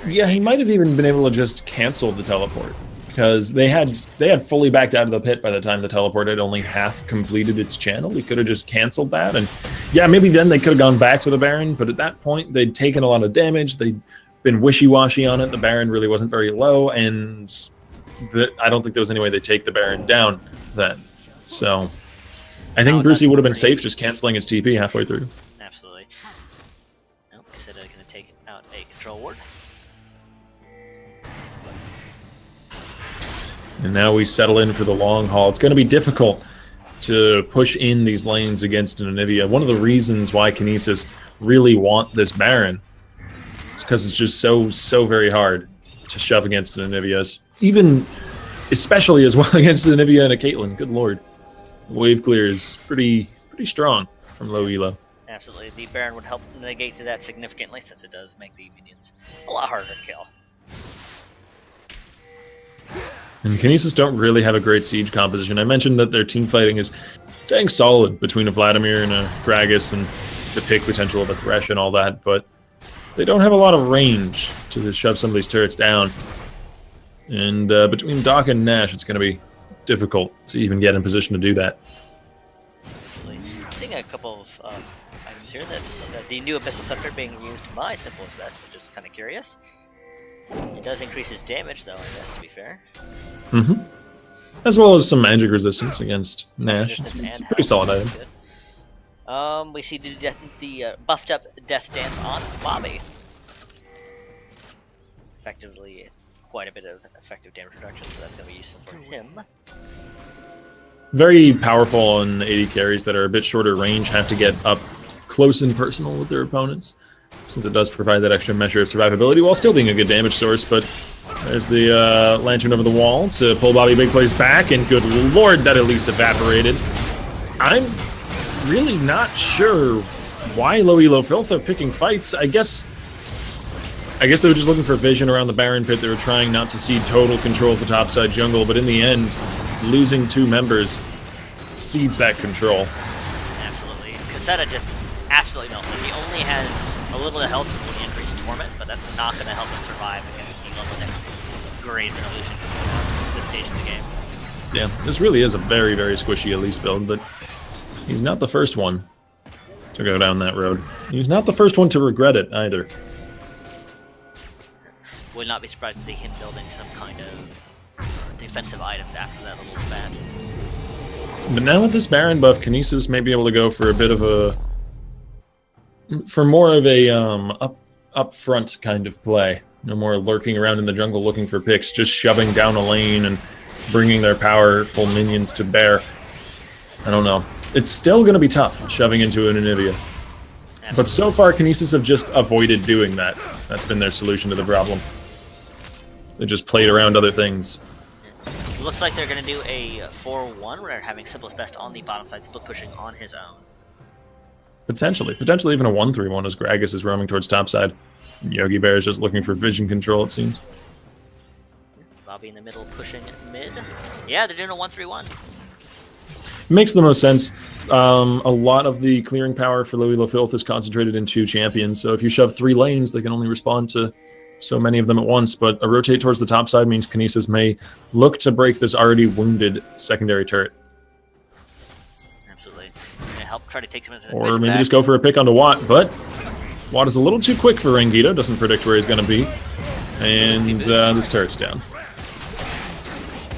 Yeah, he might have even been able to just cancel the teleport, because they had fully backed out of the pit by the time the teleport had only half completed its channel. He could have just canceled that, and yeah, maybe then they could have gone back to the Baron, but at that point they'd taken a lot of damage. They'd been wishy-washy on it. The Baron really wasn't very low, and I don't think there was any way they'd take the Baron down then. So I think Brucey would have been safe just canceling his TP halfway through. Absolutely. Nope, Caseta going to take out a control ward. And now we settle in for the long haul. It's going to be difficult to push in these lanes against an Anivia. One of the reasons why Kinesis really want this Baron is because it's just so very hard to shove against an Anivia. Even, especially as well against an Anivia and a Caitlyn. Good lord. The wave clear is pretty strong from low elo. Absolutely. The Baron would help negate to that significantly, since it does make the minions a lot harder to kill. And Kinesis don't really have a great siege composition. I mentioned that their team fighting is dang solid between a Vladimir and a Gragas and the pick potential of a Thresh and all that, but they don't have a lot of range to shove some of these turrets down. And between Doc and Nash, it's going to be difficult to even get in position to do that. Seeing a couple of items here. That's the new Abyssal Scepter being used by Simplest Best, which is kind of curious. It does increase his damage, though, I guess, to be fair. Mm-hmm. As well as some magic resistance against Nash. It's a pretty solid item. We see the buffed up Death Dance on Bobby. Effectively, quite a bit of effective damage reduction, so that's going to be useful for him. Very powerful on AD carries that are a bit shorter range, have to get up close and personal with their opponents, since it does provide that extra measure of survivability while still being a good damage source. But there's the Lantern over the wall to pull Bobby Big Plays back, and good lord, that Elise evaporated. I'm really not sure why Low Elo Filth are picking fights. I guess they were just looking for vision around the Baron pit. They were trying not to see total control of the topside jungle, but in the end, losing two members cedes that control. Absolutely. Caseta just absolutely melted. He only has a little bit of health from the increased Torment, but that's not going to help him survive against the level next Grades and Illusion at this stage of the game. Yeah, this really is a very squishy Elise build, but he's not the first one to go down that road. He's not the first one to regret it, either. Would not be surprised to see him building some kind of defensive items after that little spat. But now with this Baron buff, Kinesis may be able to go for a bit of a... for more of a up front kind of play. No more lurking around in the jungle looking for picks, just shoving down a lane and bringing their powerful minions to bear. I don't know. It's still going to be tough shoving into an Anivia. But so far, Kinesis have just avoided doing that. That's been their solution to the problem. They just played around other things. It looks like they're going to do a 4-1 where they're having Simplest Best on the bottom side, split pushing on his own. Potentially even a 1-3-1 as Gragas is roaming towards topside. Yogi Bear is just looking for vision control, it seems. Bobby in the middle pushing mid. Yeah, they're doing a 1-3-1. Makes the most sense. A lot of the clearing power for Louis LaFilth is concentrated in 2 champions, so if you shove 3 lanes, they can only respond to so many of them at once. But a rotate towards the top side means Kinesis may look to break this already wounded secondary turret. Absolutely. Gonna help try to take him into Or maybe back. just go for a pick onto Watt, but Watt is a little too quick for Rangito, doesn't predict where he's going to be. And this turret's down.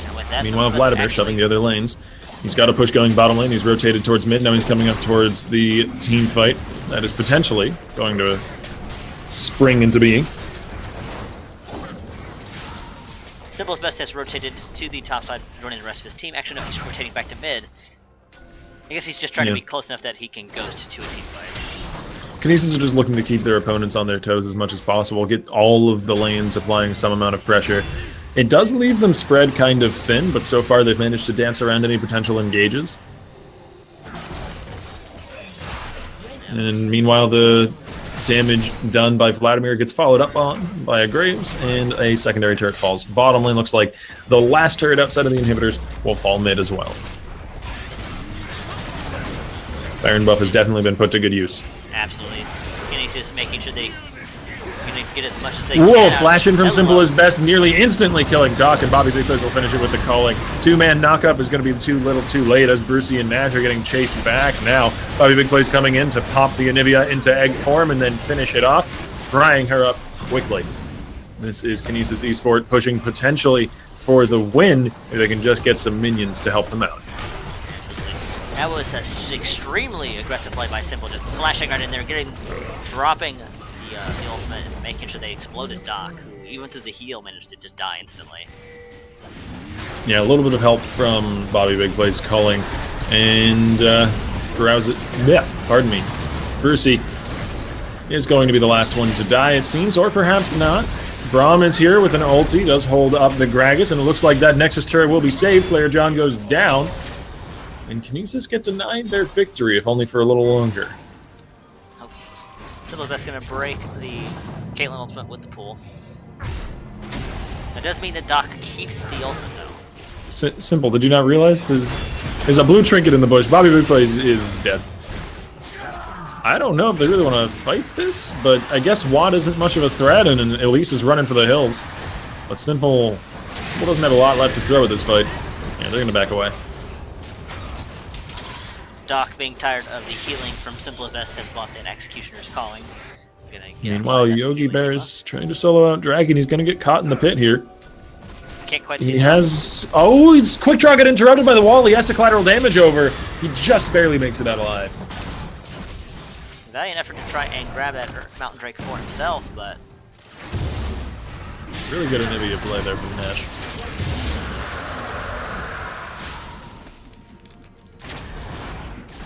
And with that, Meanwhile, Simplest Vladimir actually- shoving the other lanes. He's got a push going bottom lane. He's rotated towards mid. Now he's coming up towards the team fight. That is potentially going to spring into being. Simplest Best has rotated to the top side, joining the rest of his team. Actually, no, he's rotating back to mid. I guess he's just trying to be close enough that he can go to a team fight. Kinesis are just looking to keep their opponents on their toes as much as possible, get all of the lanes applying some amount of pressure. It does leave them spread kind of thin, but so far they've managed to dance around any potential engages. And meanwhile, the damage done by Vladimir gets followed up on by a Graves, and a secondary turret falls. Bottom lane looks like the last turret outside of the inhibitors will fall mid as well. Baron buff has definitely been put to good use. Absolutely. Kinesis making sure they get as much as they can. Whoa, out of flash in from Hello. Simple is best, nearly instantly killing Doc, and Bobby Big Place will finish it with the calling. 2-man knockup is going to be too little too late as Brucey and Nash are getting chased back. Now, Bobby Big Place coming in to pop the Anivia into egg form and then finish it off, frying her up quickly. This is Kinesis Esport pushing potentially for the win if they can just get some minions to help them out. That was an extremely aggressive play by Simple, just flashing right in there, dropping the ultimate and making sure they exploded Doc, who even through the heal managed to just die instantly. Yeah, a little bit of help from Bobby Big Place calling, and Brucey is going to be the last one to die, it seems, or perhaps not. Braum is here with an ulti, does hold up the Gragas, and it looks like that Nexus turret will be saved. Player John goes down, and Kinesis get denied their victory, if only for a little longer. Simple's Best gonna break the Caitlyn ultimate with the pool. That does mean that Doc keeps the ultimate though. Simple, did you not realize there's a blue trinket in the bush? Bobby Big Place is dead. I don't know if they really want to fight this, but I guess Watt isn't much of a threat, and Elise is running for the hills. But Simple doesn't have a lot left to throw at this fight. Yeah, they're gonna back away. Doc, being tired of the healing from Simplest Best, has bought an Executioner's Calling. Meanwhile, Yogi Bear is trying to solo out Dragon. He's going to get caught in the pit here. Can't quite see He has... Oh, his quick draw got interrupted by the wall. He has to collateral damage over. He just barely makes it out alive. Valiant effort to try and grab that Mountain Drake for himself, but... Really good Anivia play there from Nash.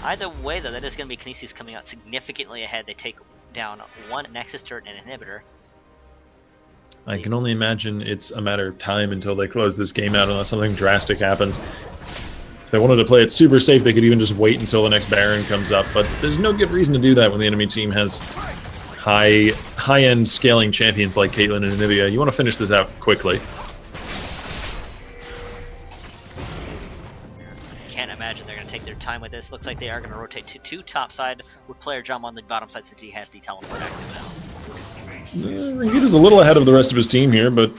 Either way, though, that is going to be Kinesis coming out significantly ahead. They take down one Nexus turret and an inhibitor. I can only imagine it's a matter of time until they close this game out unless something drastic happens. If they wanted to play it super safe, they could even just wait until the next Baron comes up, but there's no good reason to do that when the enemy team has high-end scaling champions like Caitlyn and Anivia. You want to finish this out quickly. Can't imagine they're going to take their time with this. Looks like they are going to rotate to 2 top side with player Jump on the bottom side since he has the teleport active now. Ringita's a little ahead of the rest of his team here, but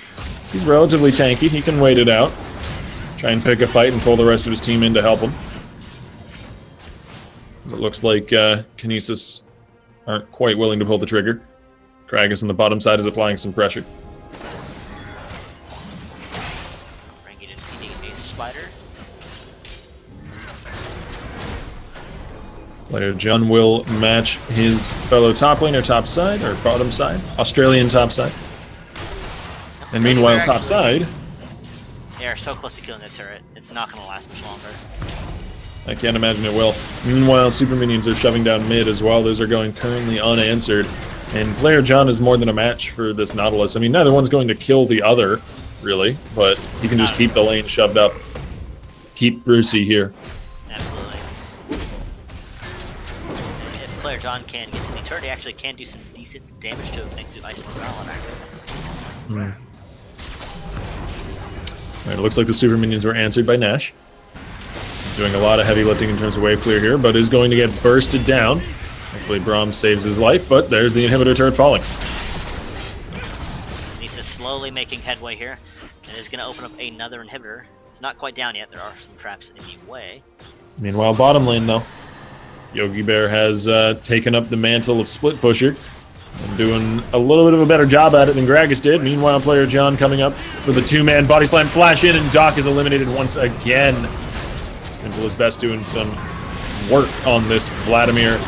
he's relatively tanky. He can wait it out. Try and pick a fight and pull the rest of his team in to help him. It looks like Kinesis aren't quite willing to pull the trigger. Gragas on the bottom side is applying some pressure. Rangita defeating a spider. Player Jun will match his fellow top laner top side, or bottom side, Australian top side. And meanwhile, top side... They are so close to killing the turret. It's not going to last much longer. I can't imagine it will. Meanwhile, super minions are shoving down mid as well. Those are going currently unanswered. And player John is more than a match for this Nautilus. I mean, neither one's going to kill the other, really, but he can just keep the lane shoved up. Keep Brucey here. Absolutely. If player John can get to the turret, he actually can do some decent damage to him thanks to Ice Morale. Right, it looks like the super minions were answered by Nash. Doing a lot of heavy lifting in terms of wave clear here, but is going to get bursted down. Hopefully Braum saves his life, but there's the inhibitor turret falling. He's just slowly making headway here, and is going to open up another inhibitor. It's not quite down yet, there are some traps in the way. Meanwhile, bottom lane though, Yogi Bear has taken up the mantle of split pusher. And doing a little bit of a better job at it than Gragas did. Meanwhile, player John coming up with a two-man body slam flash in, and Doc is eliminated once again. Simple as best doing some work on this Vladimir.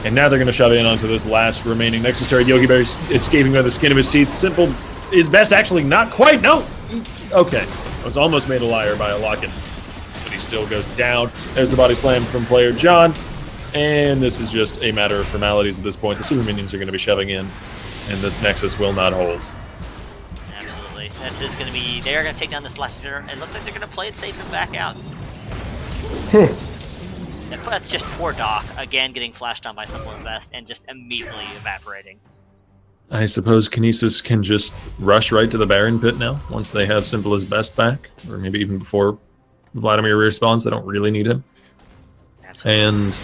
And now they're going to shove in onto this last remaining Nexus turret. Yogi Bear escaping by the skin of his teeth. Simple is best, actually not quite. No! Okay. I was almost made a liar by a lock-in. But he still goes down. There's the body slam from player John. And this is just a matter of formalities at this point. The super minions are going to be shoving in, and this Nexus will not hold. Absolutely. This is going to be... They're going to take down this last hitter, and it looks like they're going to play it safe and back out. That's just poor Doc, again getting flashed on by Simple and Best, and just immediately evaporating. I suppose Kinesis can just rush right to the Baron pit now, once they have Simple as Best back, or maybe even before Vladimir respawns. They don't really need him. Absolutely. And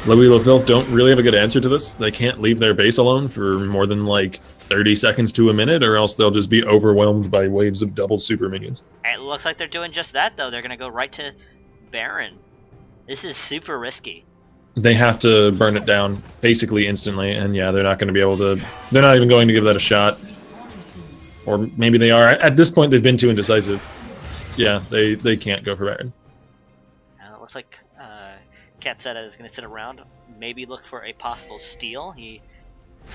Loelo Filth don't really have a good answer to this. They can't leave their base alone for more than like 30 seconds to a minute, or else they'll just be overwhelmed by waves of double super minions. It looks like they're doing just that, though. They're going to go right to Baron. This is super risky. They have to burn it down basically instantly, and yeah, they're not going to be able to... They're not even going to give that a shot. Or maybe they are. At this point, they've been too indecisive. Yeah, they can't go for Baron. It looks like Katseta is going to sit around, maybe look for a possible steal. He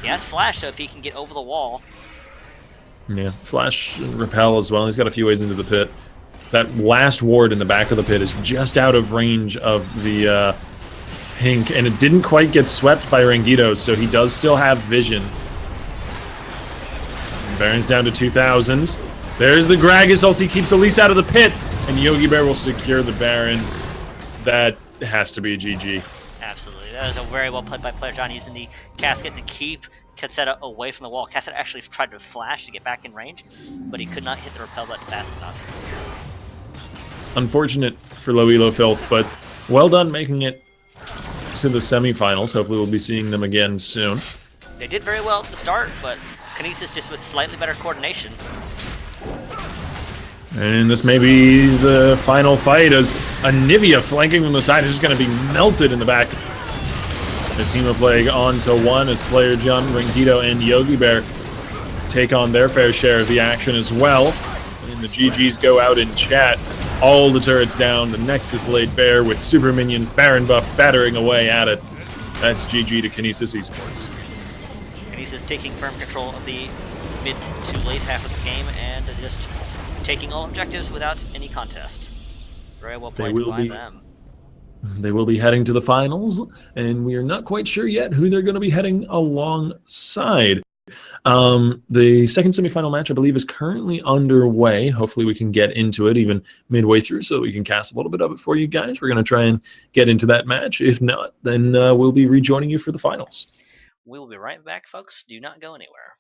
has Flash, so if he can get over the wall. Yeah, Flash and Repel as well. He's got a few ways into the pit. That last ward in the back of the pit is just out of range of the pink, and it didn't quite get swept by Rangido, so he does still have vision. And Baron's down to 2,000. There's the Gragas ulti, keeps Elise out of the pit, and Yogi Bear will secure the Baron. That has to be GG. Absolutely. That was a very well played by player John, using the casket to keep Katseta away from the wall. Katseta actually tried to flash to get back in range, but he could not hit the repel button fast enough. Unfortunate for Loelo Filth, but well done making it to the semifinals. Hopefully we'll be seeing them again soon. They did very well at the start, but Kinesis just with slightly better coordination. And this may be the final fight, as Anivia flanking from the side is just going to be melted in the back. There's Hemoplague on to one as player John, Rangido, and Yogi Bear take on their fair share of the action as well. And the GGs go out in chat. All the turrets down, the Nexus laid bare with super minions, Baron buff battering away at it. That's GG to Kinesis Esports. Kinesis taking firm control of the mid to late half of the game and just taking all objectives without any contest. Very well played by them. They will be heading to the finals, and we are not quite sure yet who they're going to be heading alongside. The second semifinal match, I believe, is currently underway. Hopefully we can get into it even midway through so we can cast a little bit of it for you guys. We're going to try and get into that match. If not, then we'll be rejoining you for the finals. We will be right back, folks. Do not go anywhere.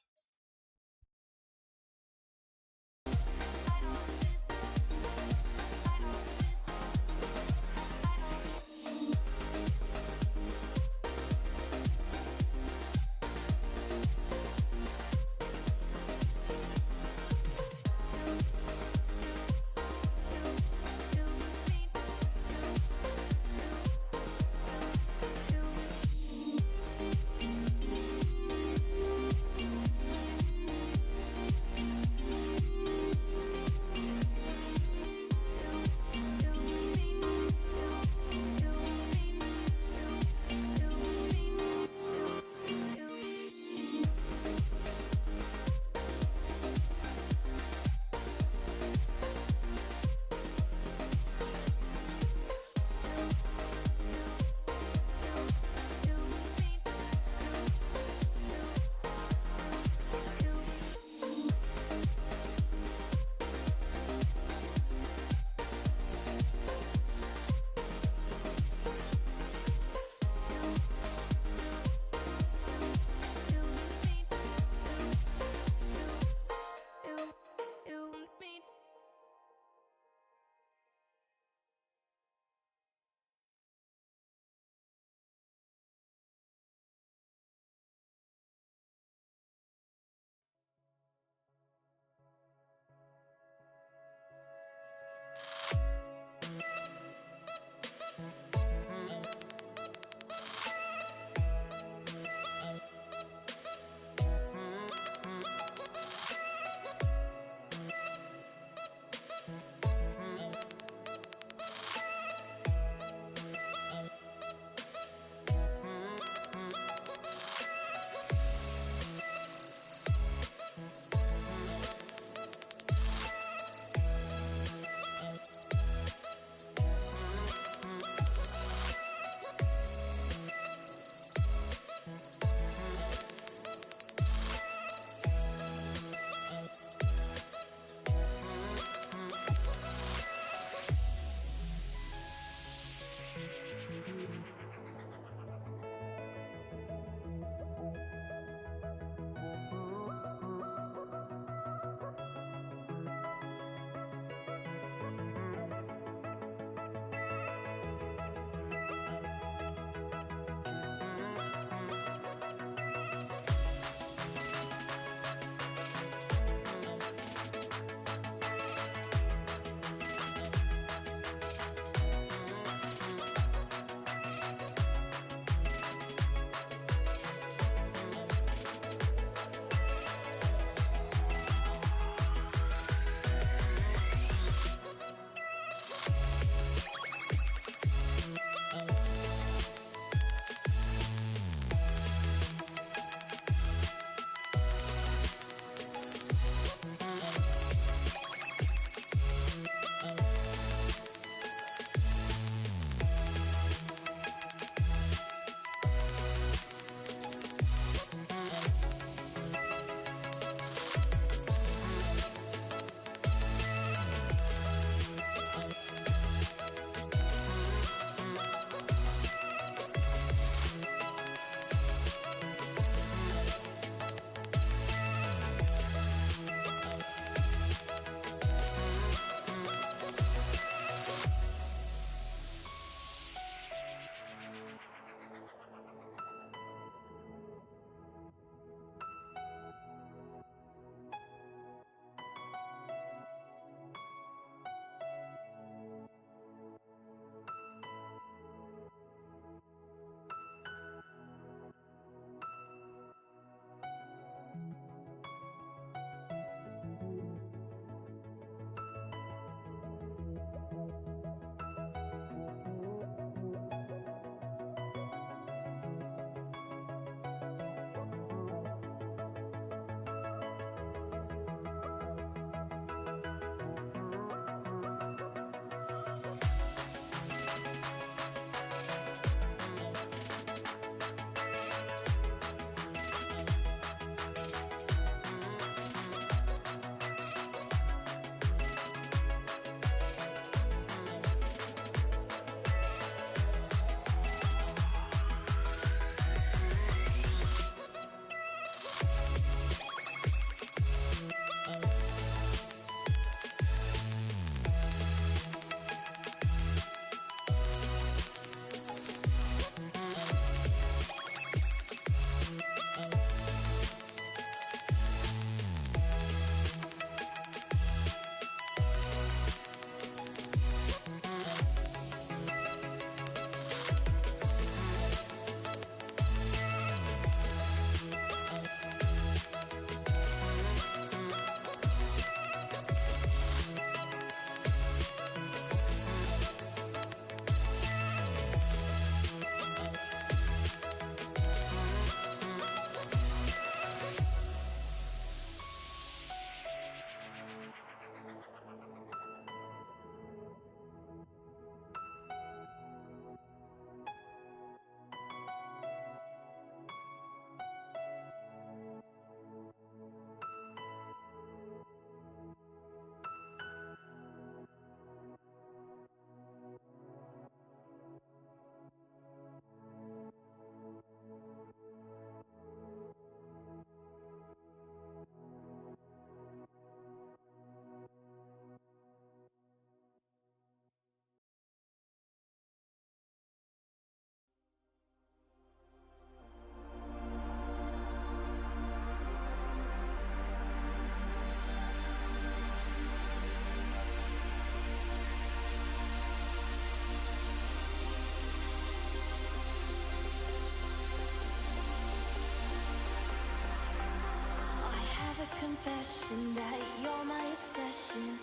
confession that you're my obsession.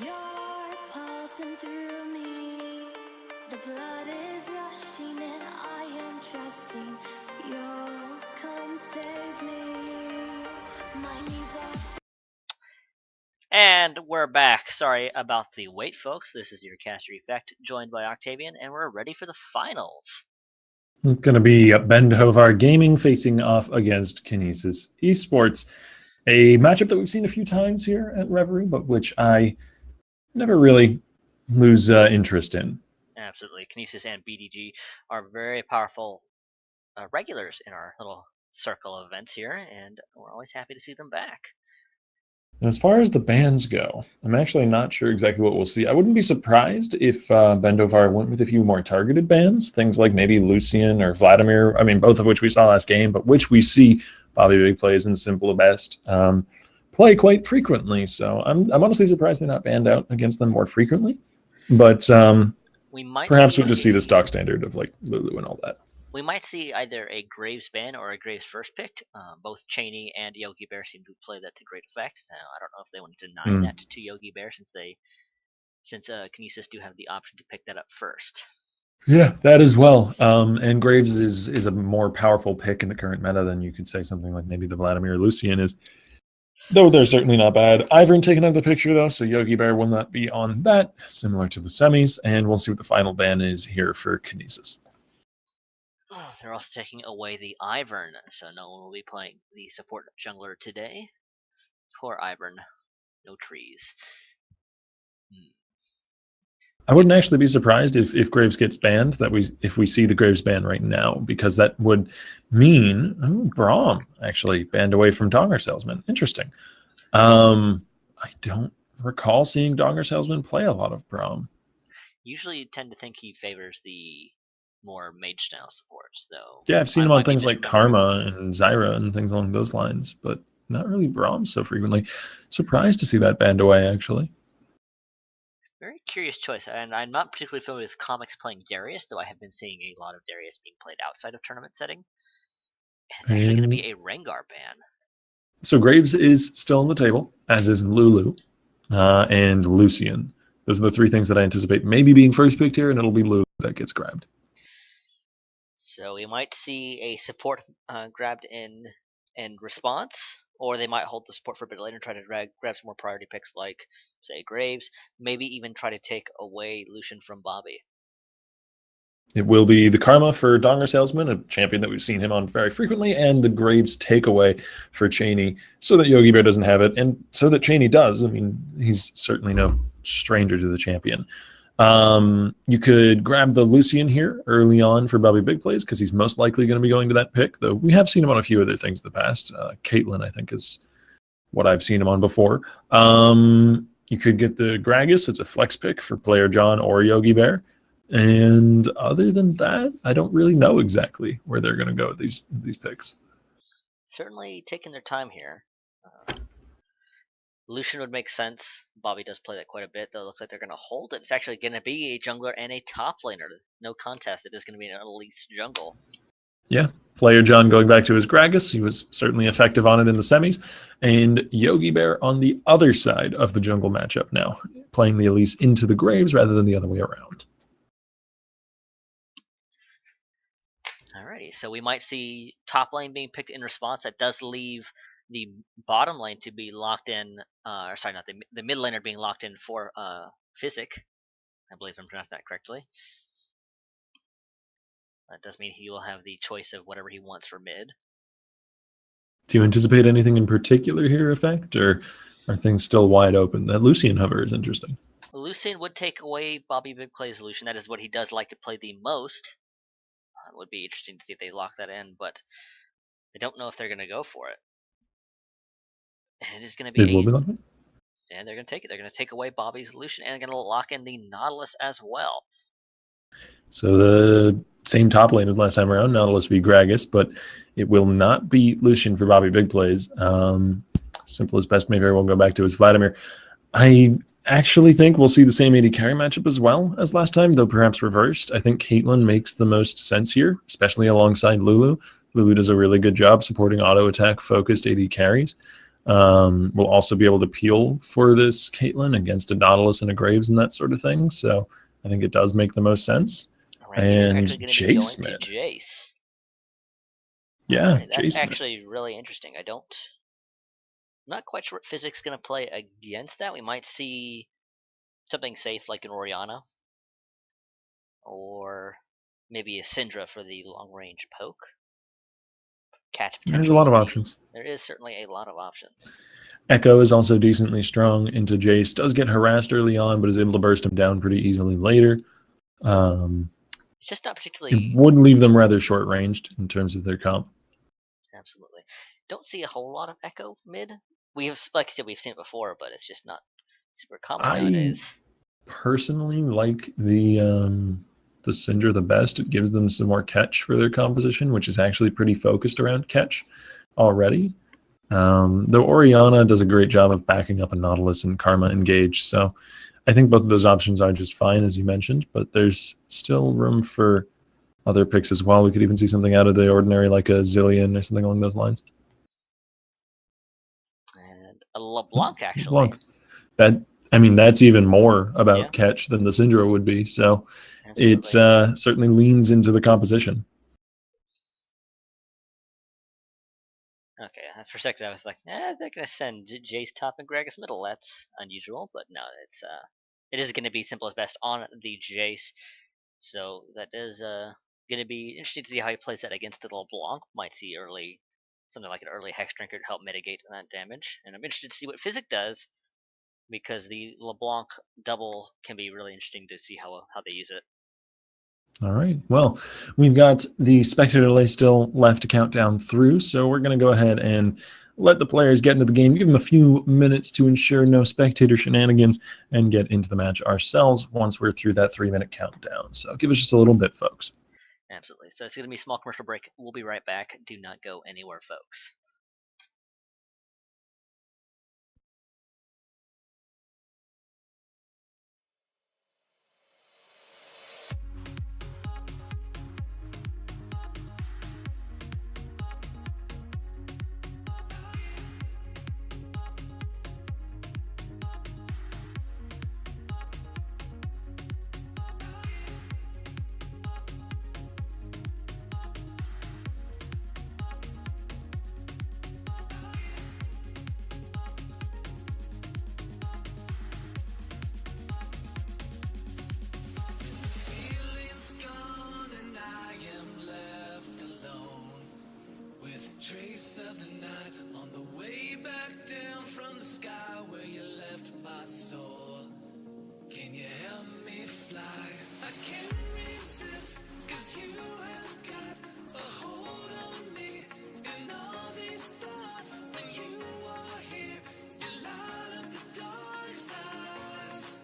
You're pulsing through me. The blood is rushing and I am trusting you'll come save me. My knees are. And we're back. Sorry about the wait, folks. This is your caster Effect, joined by Octavian, and we're ready for the finals. It's going to be Bendhovar Gaming facing off against Kinesis Esports. A matchup that we've seen a few times here at Reverie, but which I never really lose interest in. Absolutely. Kinesis and BDG are very powerful regulars in our little circle of events here, and we're always happy to see them back. And as far as the bans go, I'm actually not sure exactly what we'll see. I wouldn't be surprised if Bendhovar went with a few more targeted bans, things like maybe Lucian or Vladimir. I mean, both of which we saw last game, but which we see Bobby Big Plays and Simple Best play quite frequently. So I'm honestly surprised they're not banned out against them more frequently. But we might perhaps we'll just see the stock standard of like Lulu and all that. We might see either a Graves ban or a Graves first picked. Both Cheney and Yogi Bear seem to play that to great effect. Now, I don't know if they want to deny that to Yogi Bear since Kinesis do have the option to pick that up first. Yeah, that as well. And Graves is a more powerful pick in the current meta than you could say something like maybe the Vladimir Lucian is. Though they're certainly not bad. Ivern taken out of the picture though, so Yogi Bear will not be on that, similar to the semis, and we'll see what the final ban is here for Kinesis. They're also taking away the Ivern, so no one will be playing the support jungler today. Poor Ivern. No trees. I wouldn't actually be surprised if Graves gets banned, if we see the Graves ban right now, because that would mean Braum actually banned away from Donger Salesman. Interesting. I don't recall seeing Donger Salesman play a lot of Braum. Usually you tend to think he favors the more mage style supports, though. Yeah, I've seen him on things like Karma and Zyra and things along those lines, but not really Braum so frequently. Surprised to see that banned away, actually. Very curious choice, and I'm not particularly familiar with comics playing Darius, though I have been seeing a lot of Darius being played outside of tournament setting. It's actually going to be a Rengar ban. So Graves is still on the table, as is Lulu and Lucian. Those are the three things that I anticipate maybe being first picked here, and it'll be Lulu that gets grabbed. So we might see a support grabbed in response, or they might hold the support for a bit later and try to grab some more priority picks like, say, Graves, maybe even try to take away Lucian from Bobby. It will be the Karma for Donger Salesman, a champion that we've seen him on very frequently, and the Graves takeaway for Cheney, so that Yogi Bear doesn't have it, and so that Cheney does. I mean, he's certainly no stranger to the champion. You could grab the Lucian here early on for Bobby Big Plays, because he's most likely going to be going to that pick, though we have seen him on a few other things in the past. Caitlyn, I think, is what I've seen him on before. You could get the Gragas. It's a flex pick for player John or Yogi Bear. And other than that, I don't really know exactly where they're going to go with these picks. Certainly taking their time here. Lucian would make sense. Bobby does play that quite a bit, though it looks like they're going to hold it. It's actually going to be a jungler and a top laner. No contest. It is going to be an elite jungle. Yeah. Player John going back to his Gragas. He was certainly effective on it in the semis. And Yogi Bear on the other side of the jungle matchup now, playing the Elise into the Graves rather than the other way around. Alrighty, so we might see top lane being picked in response. That does leave the bottom lane to be locked in, sorry, not the mid laner being locked in for Physic. I believe I'm pronouncing that correctly. That does mean he will have the choice of whatever he wants for mid. Do you anticipate anything in particular here, Effect, or are things still wide open? That Lucian hover is interesting. Lucian would take away Bobby Big Play's Lucian. That is what he does like to play the most. It would be interesting to see if they lock that in, but I don't know if they're going to go for it. And it is going to be. And they're going to take it. They're going to take away Bobby's Lucian and they're going to lock in the Nautilus as well. So the same top lane as last time around, Nautilus v Gragas, but it will not be Lucian for Bobby Big Plays. Simple as best may very well go back to his Vladimir. I actually think we'll see the same AD carry matchup as well as last time, though perhaps reversed. I think Caitlyn makes the most sense here, especially alongside Lulu. Lulu does a really good job supporting auto attack focused AD carries. We'll also be able to peel for this Caitlyn against a Nautilus and a Graves and that sort of thing. So I think it does make the most sense. Alright, you're And actually going to be going Jace, to man. Jace. Yeah, Alright, that's Jace, man. actually really interesting. I'm not quite sure what physics going to play against that. We might see something safe like an Orianna, or maybe a Syndra for the long-range poke. Catch potential. There's a lot of options. There is certainly a lot of options. Echo is also decently strong into Jace. Does get harassed early on, but is able to burst him down pretty easily later. It's just not particularly. It would leave them rather short-ranged in terms of their comp. Absolutely. Don't see a whole lot of Echo mid. Like I said, we've seen it before, but it's just not super common nowadays. Personally like the Syndra the best. It gives them some more catch for their composition, which is actually pretty focused around catch already. Though Orianna does a great job of backing up a Nautilus and Karma Engage, so I think both of those options are just fine, as you mentioned, but there's still room for other picks as well. We could even see something out of the ordinary, like a Zillion or something along those lines. And a LeBlanc, actually. LeBlanc. That's even more about catch than the Syndra would be, so it certainly leans into the composition. Okay, for a second I was like, they're gonna send Jace top and Gragas middle. That's unusual, but no, it is gonna be simple as best on the Jace. So that is gonna be interesting to see how he plays that against the LeBlanc. Might see something like an early Hex Drinker to help mitigate that damage, and I'm interested to see what Physic does, because the LeBlanc double can be really interesting to see how they use it. All right. Well, we've got the spectator delay still left to count down through, so we're going to go ahead and let the players get into the game, give them a few minutes to ensure no spectator shenanigans, and get into the match ourselves once we're through that 3-minute countdown. So give us just a little bit, folks. Absolutely. So it's going to be a small commercial break. We'll be right back. Do not go anywhere, folks. Trace of the night on the way back down from the sky where you left my soul. Can you help me fly? I can't resist, 'cause you have got a hold on me. And all these thoughts, when you are here, you light up the dark sides.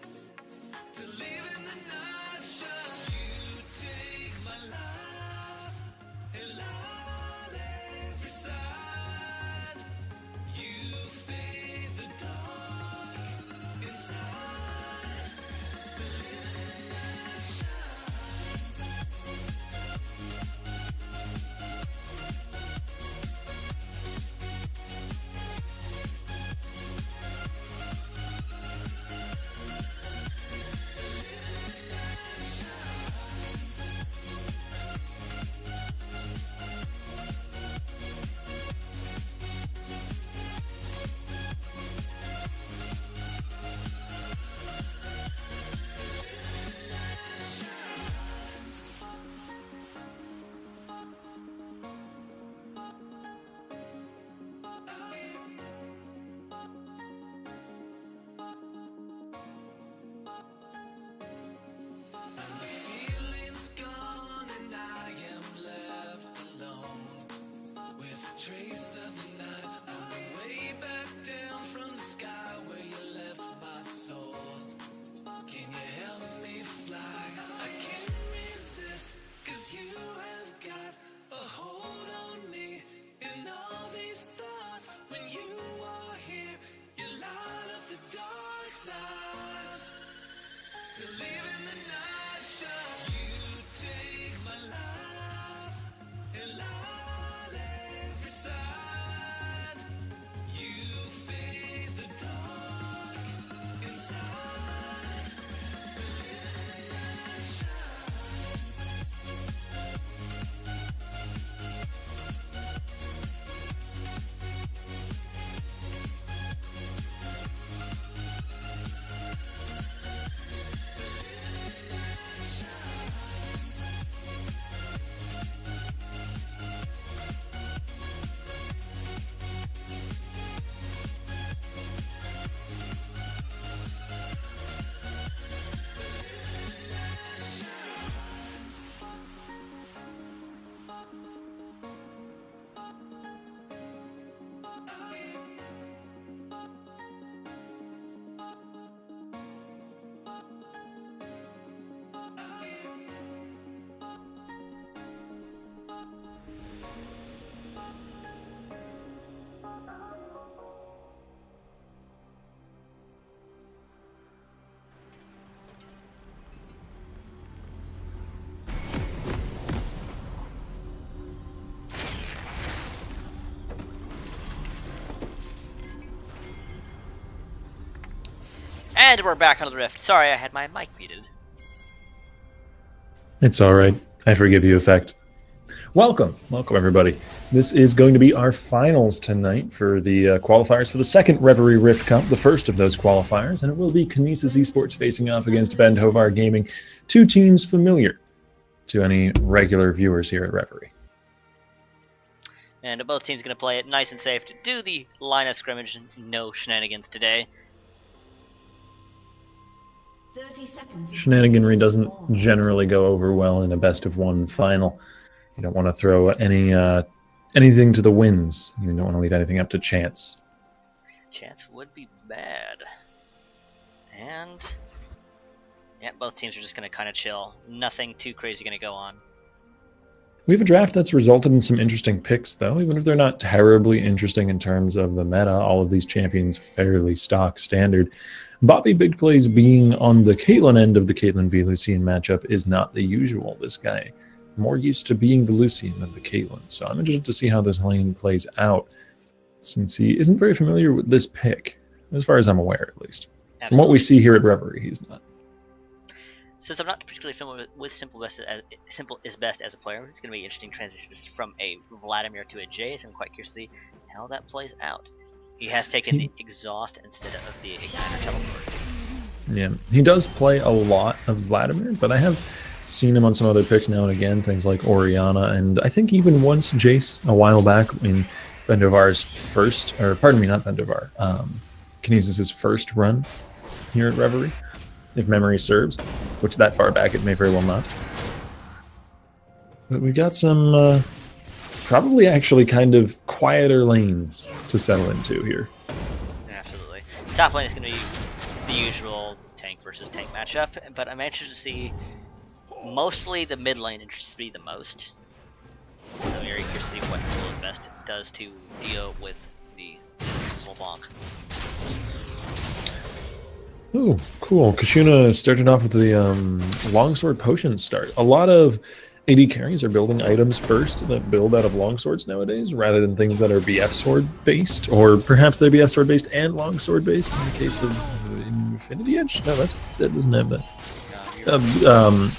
To live in the night shine, you take my life and light every side. You fade the dark inside. The living that shines. Feeling's gone and I am left alone with a trace of the night on the way back down from the sky where you left my soul. Can you help me fly? I can't resist, 'cause you have got a hold on me. And all these thoughts, when you are here, you light up the dark sides. To live in the night shine, you take my life and light every side. You And we're back on the Rift. Sorry, I had my mic muted. It's all right. I forgive you, Effect. Welcome everybody. This is going to be our finals tonight for the qualifiers for the second Reverie Rift Cup, the first of those qualifiers, and it will be Kinesis Esports facing off against Ben Hovar Gaming, two teams familiar to any regular viewers here at Reverie. And both teams going to play it nice and safe to do the line of scrimmage. No shenanigans today. 30 seconds. Shenaniganry doesn't generally go over well in a best-of-one final. You don't want to throw anything to the winds. You don't want to leave anything up to chance. Chance would be bad. And yeah, both teams are just going to kind of chill. Nothing too crazy going to go on. We have a draft that's resulted in some interesting picks, though, even if they're not terribly interesting in terms of the meta. All of these champions fairly stock standard. Bobby Big Plays being on the Caitlyn end of the Caitlyn v Lucian matchup is not the usual. This guy more used to being the Lucian than the Caitlyn, so I'm interested to see how this lane plays out, since he isn't very familiar with this pick, as far as I'm aware, at least. Absolutely. From what we see here at Reverie, he's not. Since I'm not particularly familiar with Simple is Best as a player, it's going to be interesting transitions from a Vladimir to a Jace. I'm quite curious to see how that plays out. He has taken the Exhaust instead of the Igniter Teleport. Yeah, he does play a lot of Vladimir, but I have seen him on some other picks now and again, things like Orianna, and I think even once Jace a while back in Bendovar's first, or pardon me, not Bendovar, Kinesis' first run here at Reverie, if memory serves, which that far back it may very well not. But we've got some probably actually kind of quieter lanes to settle into here. Absolutely. Top lane is going to be the usual tank versus tank matchup, but I'm anxious to see mostly the mid lane interests me the most. I'm very curious to see what Simple is Best does to deal with the Bonk. Ooh, cool. Kashuna started off with the longsword potion start. A lot of AD carries are building items first that build out of longswords nowadays, rather than things that are BF sword based, or perhaps they're BF sword based and longsword based. In the case of Infinity Edge, no, that doesn't have that.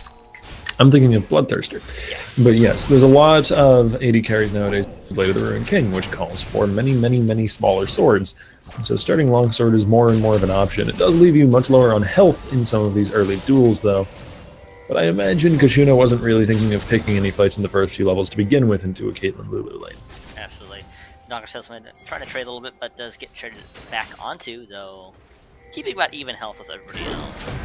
I'm thinking of Bloodthirster. Yes. But yes, there's a lot of AD carries nowadays. Blade of the Ruined King, which calls for many smaller swords. So starting longsword is more and more of an option. It does leave you much lower on health in some of these early duels, though. But I imagine Kashuna wasn't really thinking of picking any fights in the first few levels to begin with into a Caitlyn Lulu lane. Absolutely. Dr. Salesman trying to trade a little bit, but does get traded back onto, though keeping about even health with everybody else.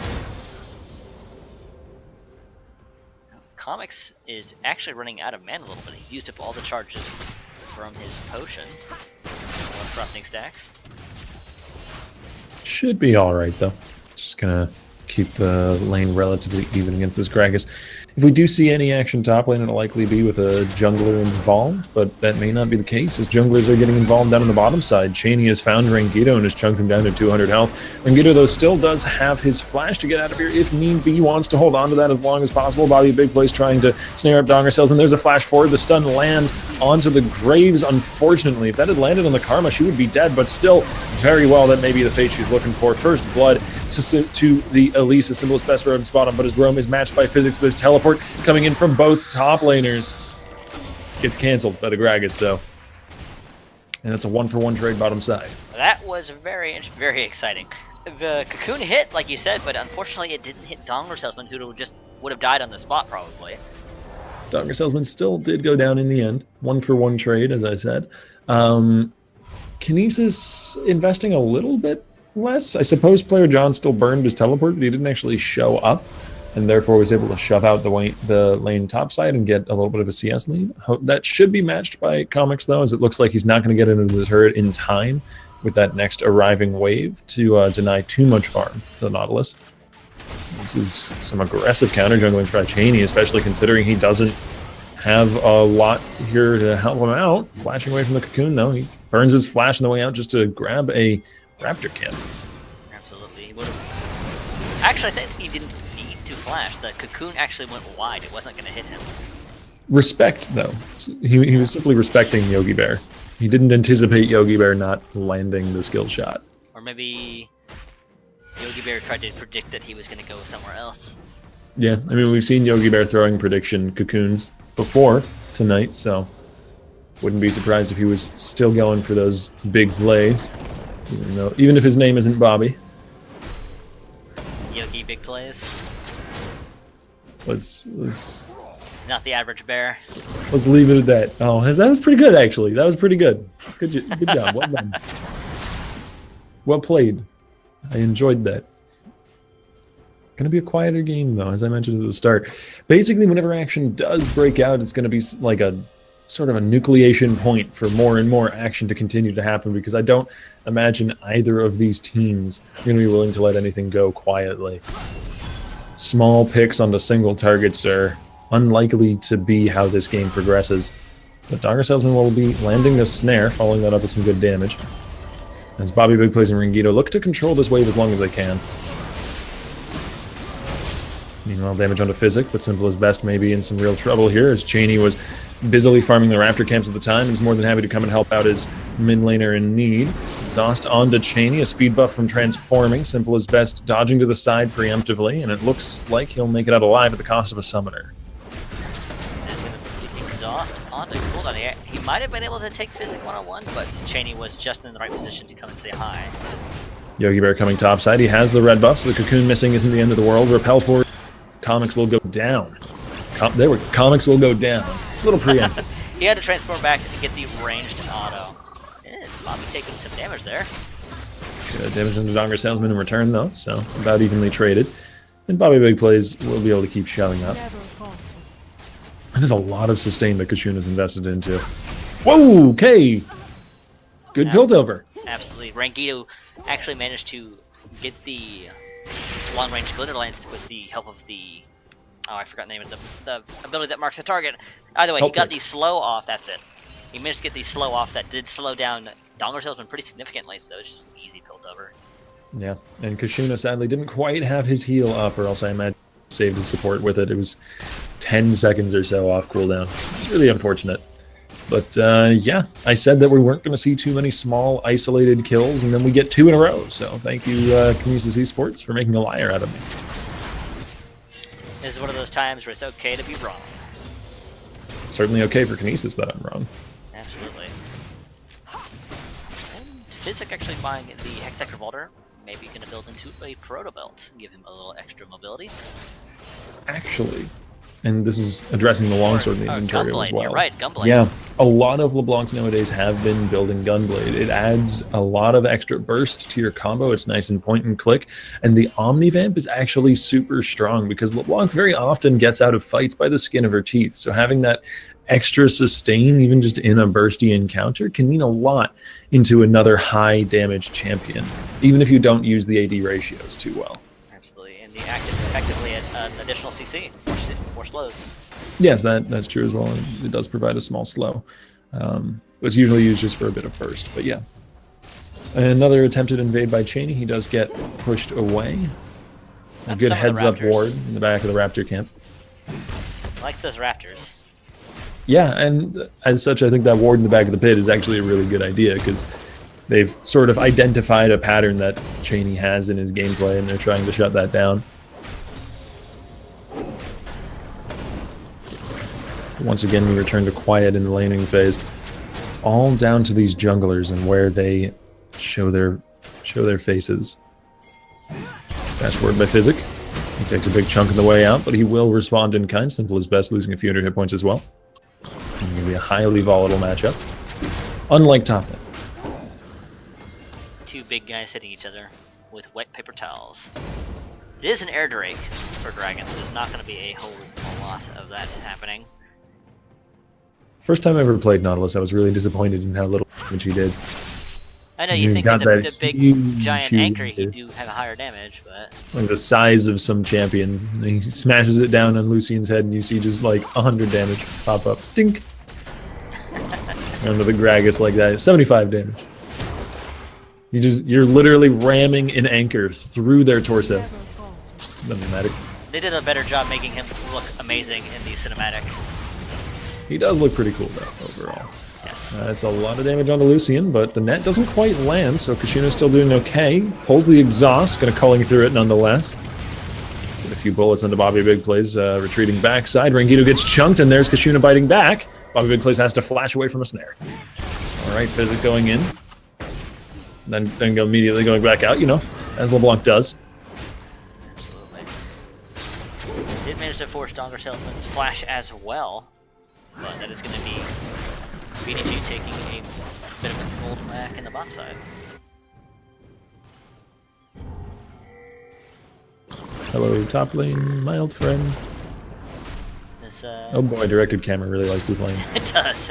Comics is actually running out of mana a little bit. He used up all the charges from his potion. Corrupting stacks. Should be alright, though. Just gonna keep the lane relatively even against this Gragas. If we do see any action top lane, it'll likely be with a jungler involved, but that may not be the case, as junglers are getting involved down on the bottom side. Cheney has found Rangito and has chunked him down to 200 health. Rangito, though, still does have his flash to get out of here if need be. Wants to hold on to that as long as possible. Bobby Big Plays trying to snare up Donger Salesman. There's a flash forward. The stun lands onto the Graves, unfortunately. If that had landed on the Karma, she would be dead, but still very well that may be the fate she's looking for. First blood to the Elise, Symbolist Best Road bottom, but his roam is matched by physics. There's teleport coming in from both top laners. Gets canceled by the Gragas, though. And it's a 1-for-1 trade bottom side. That was very exciting. The Cocoon hit, like you said, but unfortunately it didn't hit Donger Salesman, who would have died on the spot, probably. Donger Salesman still did go down in the end. 1-for-1 trade, as I said. Kinesis investing a little bit less. I suppose player John still burned his teleport, but he didn't actually show up, and therefore was able to shove out the lane topside and get a little bit of a CS lead. That should be matched by Comics, though, as it looks like he's not going to get into the turret in time with that next arriving wave to deny too much farm to the Nautilus. This is some aggressive counter jungling by Cheney, especially considering he doesn't have a lot here to help him out. Flashing away from the Cocoon, though. He burns his flash on the way out just to grab a Raptor camp. Absolutely. He would have. Actually, I think he didn't need to flash. The Cocoon actually went wide. It wasn't going to hit him. Respect, though. He was simply respecting Yogi Bear. He didn't anticipate Yogi Bear not landing the skill shot. Or maybe Yogi Bear tried to predict that he was going to go somewhere else. Yeah, I mean, we've seen Yogi Bear throwing prediction cocoons before tonight, so wouldn't be surprised if he was still going for those big plays, even if his name isn't Bobby. Yogi big plays. Let's He's not the average bear. let's leave it at that. Oh, that was pretty good, actually. That was pretty good. Good job. Well done. Well played. I enjoyed that. Going to be a quieter game, though, as I mentioned at the start. Basically, whenever action does break out, it's going to be like a sort of a nucleation point for more and more action to continue to happen, because I don't imagine either of these teams are going to be willing to let anything go quietly. Small picks onto single targets are unlikely to be how this game progresses. But Dogger Salesman will be landing the snare, following that up with some good damage. As Bobby Big Plays and Ringito look to control this wave as long as they can. Meanwhile, damage onto Physic, but Simple as Best may be in some real trouble here, as Cheney was busily farming the Raptor camps at the time and is more than happy to come and help out his mid laner in need. Exhaust onto Cheney, a speed buff from transforming. Simple as Best dodging to the side preemptively, and it looks like he'll make it out alive at the cost of a summoner. Is going to exhaust onto cooldown. He might have been able to take Physic one-on-one, but Cheney was just in the right position to come and say hi. Yogi Bear coming topside. He has the red buff, so the cocoon missing isn't the end of the world. Repel forward. Comics will go down. Comics will go down. A little preemptive. He had to transform back to get the ranged auto. Bobby taking some damage there. Good damage into Dogger Salesman in return, though, so about evenly traded. And Bobby Big Plays will be able to keep showing up. And there's a lot of sustain that Kashuna's invested into. Whoa, okay! Good build over. Absolutely. Rangito actually managed to get the long-range glitter lance with the help of the... Oh, I forgot the name of the ability that marks the target. Either way, he got the slow off, that's it. He managed to get the slow off that did slow down Dogger Salesman pretty significantly, so it's just easy build over. Yeah, and Kashuna sadly didn't quite have his heal up, or else I imagine he saved his support with it. It was 10 seconds or so off cooldown. It's really unfortunate. But yeah, I said that we weren't going to see too many small, isolated kills, and then we get 2 in a row. So thank you, Kinesis Esports, for making a liar out of me. This is one of those times where it's okay to be wrong. Certainly okay for Kinesis that I'm wrong. Absolutely. And Physic actually buying the Hextech Revolver, maybe going to build into a Proto Belt, give him a little extra mobility. Actually, and this is addressing the longsword in the inventory Gunblade, as well. you're right, Gunblade. Yeah, a lot of LeBlancs nowadays have been building Gunblade. It adds a lot of extra burst to your combo. It's nice and point and click. And the Omnivamp is actually super strong because LeBlanc very often gets out of fights by the skin of her teeth. So having that extra sustain, even just in a bursty encounter, can mean a lot into another high damage champion, even if you don't use the AD ratios too well. Absolutely, and the active effectively an additional CC, 4 slows. Yes, that's true as well. And it does provide a small slow. It's usually used just for a bit of burst, but yeah. Another attempted invade by Cheney. He does get pushed away. A good heads-up ward in the back of the Raptor camp. Likes those Raptors. Yeah, and as such, I think that ward in the back of the pit is actually a really good idea because they've sort of identified a pattern that Cheney has in his gameplay, and they're trying to shut that down. Once again, we return to quiet in the laning phase. It's all down to these junglers and where they show their faces. Fast word by Physic. He takes a big chunk of the way out, but he will respond in kind. Simple as Best, losing a few hundred hit points as well. It's going to be a highly volatile matchup. Unlike top lane. 2 big guys hitting each other with wet paper towels. It is an air drake for Dragon, so there's not going to be a whole lot of that happening. First time I ever played Nautilus, I was really disappointed in how little damage he did. I know, you He's think got with the that big huge, giant huge anchor, he hit. do have a higher damage, but... Like the size of some champions. And he smashes it down on Lucian's head, and you see just like 100 damage pop up. Dink! Onto the Gragas like that. 75 damage. You're literally ramming an anchor through their torso. Doesn't matter. They did a better job making him look amazing in the cinematic. He does look pretty cool though, overall. Yes. That's a lot of damage onto Lucian, but the net doesn't quite land, so Kashuna's still doing okay. Pulls the exhaust, gonna culling through it nonetheless. Get a few bullets into Bobby Big Plays, retreating backside. Rangito gets chunked, and there's Kashuna biting back. Bobby Big Plays has to flash away from a snare. All right, Physic going in. Then immediately going back out, as LeBlanc does. Absolutely. Did manage to force Donger Salesman's flash as well, but that is going to be BDG taking a bit of a gold back in the bot side. Hello, top lane, my old friend. This, Oh boy, directed camera really likes this lane. It does.